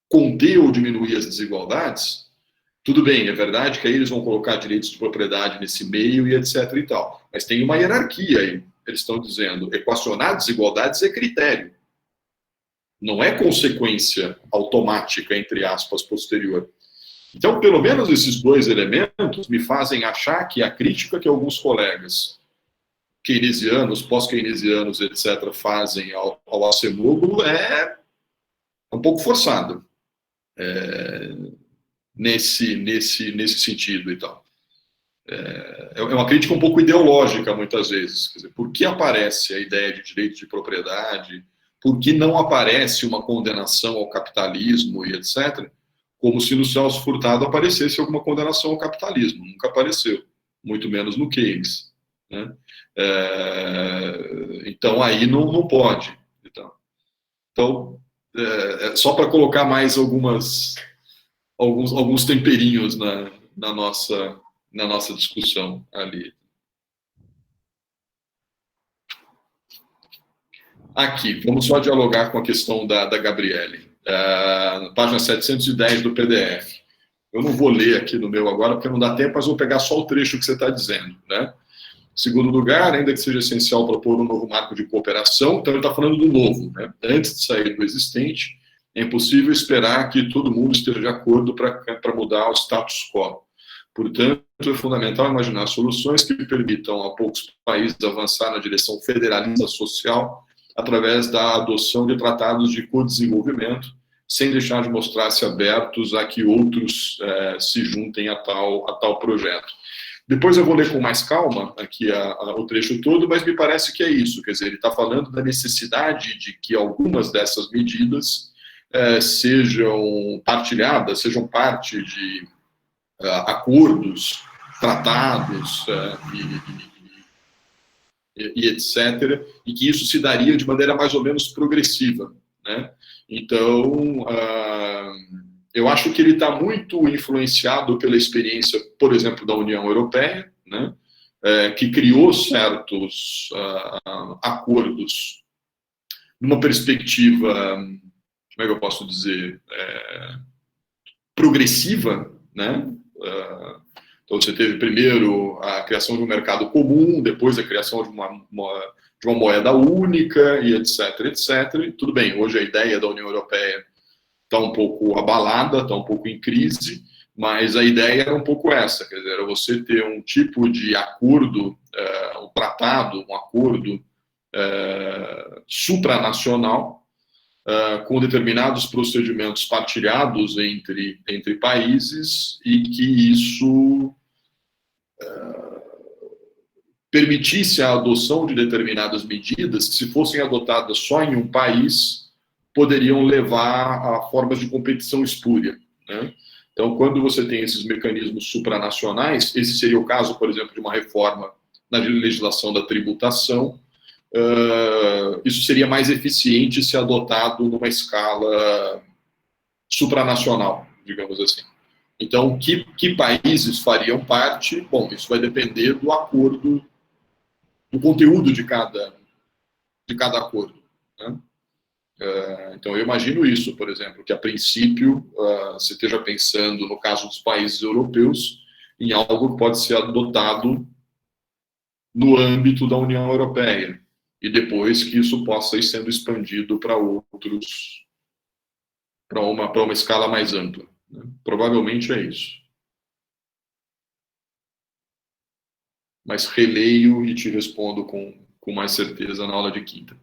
conter ou diminuir as desigualdades, tudo bem, é verdade que aí eles vão colocar direitos de propriedade nesse meio e etc e tal, mas tem uma hierarquia aí. Eles estão dizendo: equacionar desigualdades é critério. Não é consequência automática, entre aspas, posterior. Então, pelo menos esses dois elementos me fazem achar que a crítica que alguns colegas keynesianos, pós-keynesianos, etc., fazem ao Acemoglu é um pouco forçada. Nesse sentido e tal. É uma crítica um pouco ideológica, muitas vezes. Quer dizer, por que aparece a ideia de direito de propriedade? Por que não aparece uma condenação ao capitalismo e etc., como se no Celso Furtado aparecesse alguma condenação ao capitalismo? Nunca apareceu, muito menos no Keynes. Né? Então, aí não pode. Então só para colocar mais alguns temperinhos na nossa discussão ali. Aqui, vamos só dialogar com a questão da Gabriele. Página 710 do PDF. Eu não vou ler aqui no meu agora, porque não dá tempo, mas vou pegar só o trecho que você está dizendo. Né? Segundo lugar, ainda que seja essencial propor um novo marco de cooperação, então ele está falando do novo, né? Antes de sair do existente, é impossível esperar que todo mundo esteja de acordo para mudar o status quo. Portanto, é fundamental imaginar soluções que permitam a poucos países avançar na direção federalista social através da adoção de tratados de co-desenvolvimento, sem deixar de mostrar-se abertos a que outros se juntem a tal projeto. Depois eu vou ler com mais calma aqui o trecho todo, mas me parece que é isso. Quer dizer, ele está falando da necessidade de que algumas dessas medidas sejam partilhadas, sejam parte de acordos, tratados e etc., e que isso se daria de maneira mais ou menos progressiva, né? Então, eu acho que ele está muito influenciado pela experiência, por exemplo, da União Europeia, né? Que criou certos acordos numa perspectiva, como é que eu posso dizer, progressiva, né? Então, você teve primeiro a criação de um mercado comum, depois a criação de uma moeda única, e etc, etc. E tudo bem, hoje a ideia da União Europeia está um pouco abalada, está um pouco em crise, mas a ideia era um pouco essa, quer dizer, era você ter um tipo de acordo, um tratado, um acordo supranacional, com determinados procedimentos partilhados entre países, e que isso permitisse a adoção de determinadas medidas que, se fossem adotadas só em um país, poderiam levar a formas de competição espúria, né? Então, quando você tem esses mecanismos supranacionais, esse seria o caso, por exemplo, de uma reforma na legislação da tributação, isso seria mais eficiente se adotado numa escala supranacional, digamos assim. Então, que países fariam parte? Bom, isso vai depender do acordo, do conteúdo de cada acordo, né? Então, eu imagino isso, por exemplo, que a princípio você esteja pensando, no caso dos países europeus, em algo que pode ser adotado no âmbito da União Europeia, e depois que isso possa ir sendo expandido para outros, para uma escala mais ampla, né? Provavelmente é isso. Mas releio e te respondo com mais certeza na aula de quinta.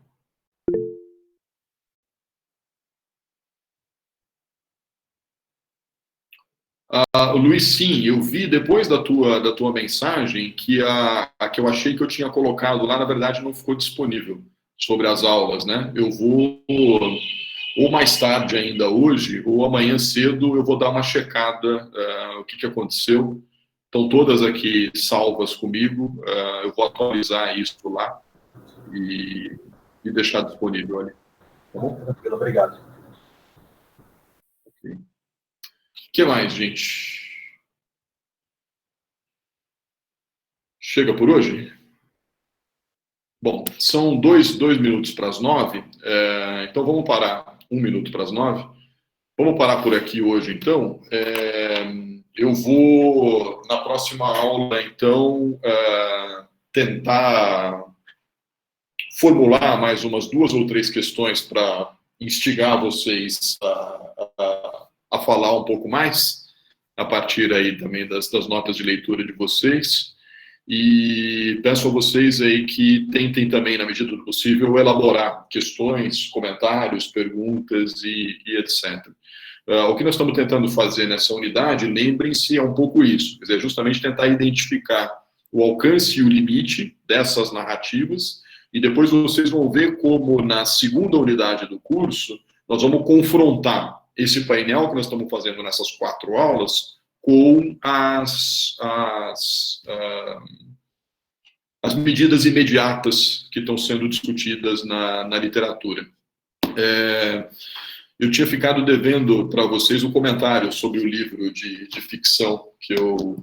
Luiz, sim, eu vi depois da tua mensagem que a que eu achei que eu tinha colocado lá, na verdade, não ficou disponível sobre as aulas, né? Eu vou, ou mais tarde ainda hoje, ou amanhã cedo, eu vou dar uma checada o que aconteceu. Estão todas aqui salvas comigo, eu vou atualizar isso lá e deixar disponível ali. Tá bom? Tranquilo, obrigado. Ok. O que mais, gente? Chega por hoje? Bom, são dois minutos para as 9, então vamos parar 1 minuto para as 9. Vamos parar por aqui hoje, então. Eu vou, na próxima aula, então, tentar formular mais umas 2 ou 3 questões para instigar vocês a falar um pouco mais, a partir aí também das notas de leitura de vocês, e peço a vocês aí que tentem também, na medida do possível, elaborar questões, comentários, perguntas e etc. O que nós estamos tentando fazer nessa unidade, lembrem-se, é um pouco isso, quer dizer, justamente tentar identificar o alcance e o limite dessas narrativas, e depois vocês vão ver como, na segunda unidade do curso, nós vamos confrontar esse painel que nós estamos fazendo nessas 4 aulas com as medidas imediatas que estão sendo discutidas na literatura. Eu tinha ficado devendo para vocês um comentário sobre o livro de ficção que eu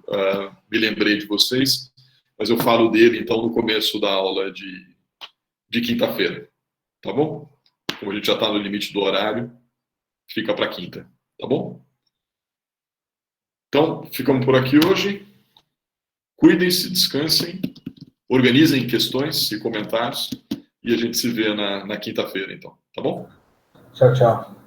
me lembrei de vocês, mas eu falo dele, então, no começo da aula de quinta-feira, tá bom? Como a gente já está no limite do horário, fica para quinta, tá bom? Então, ficamos por aqui hoje. Cuidem-se, descansem organizem questões e comentários, e a gente se vê na quinta-feira, então. Tá bom? Tchau, tchau.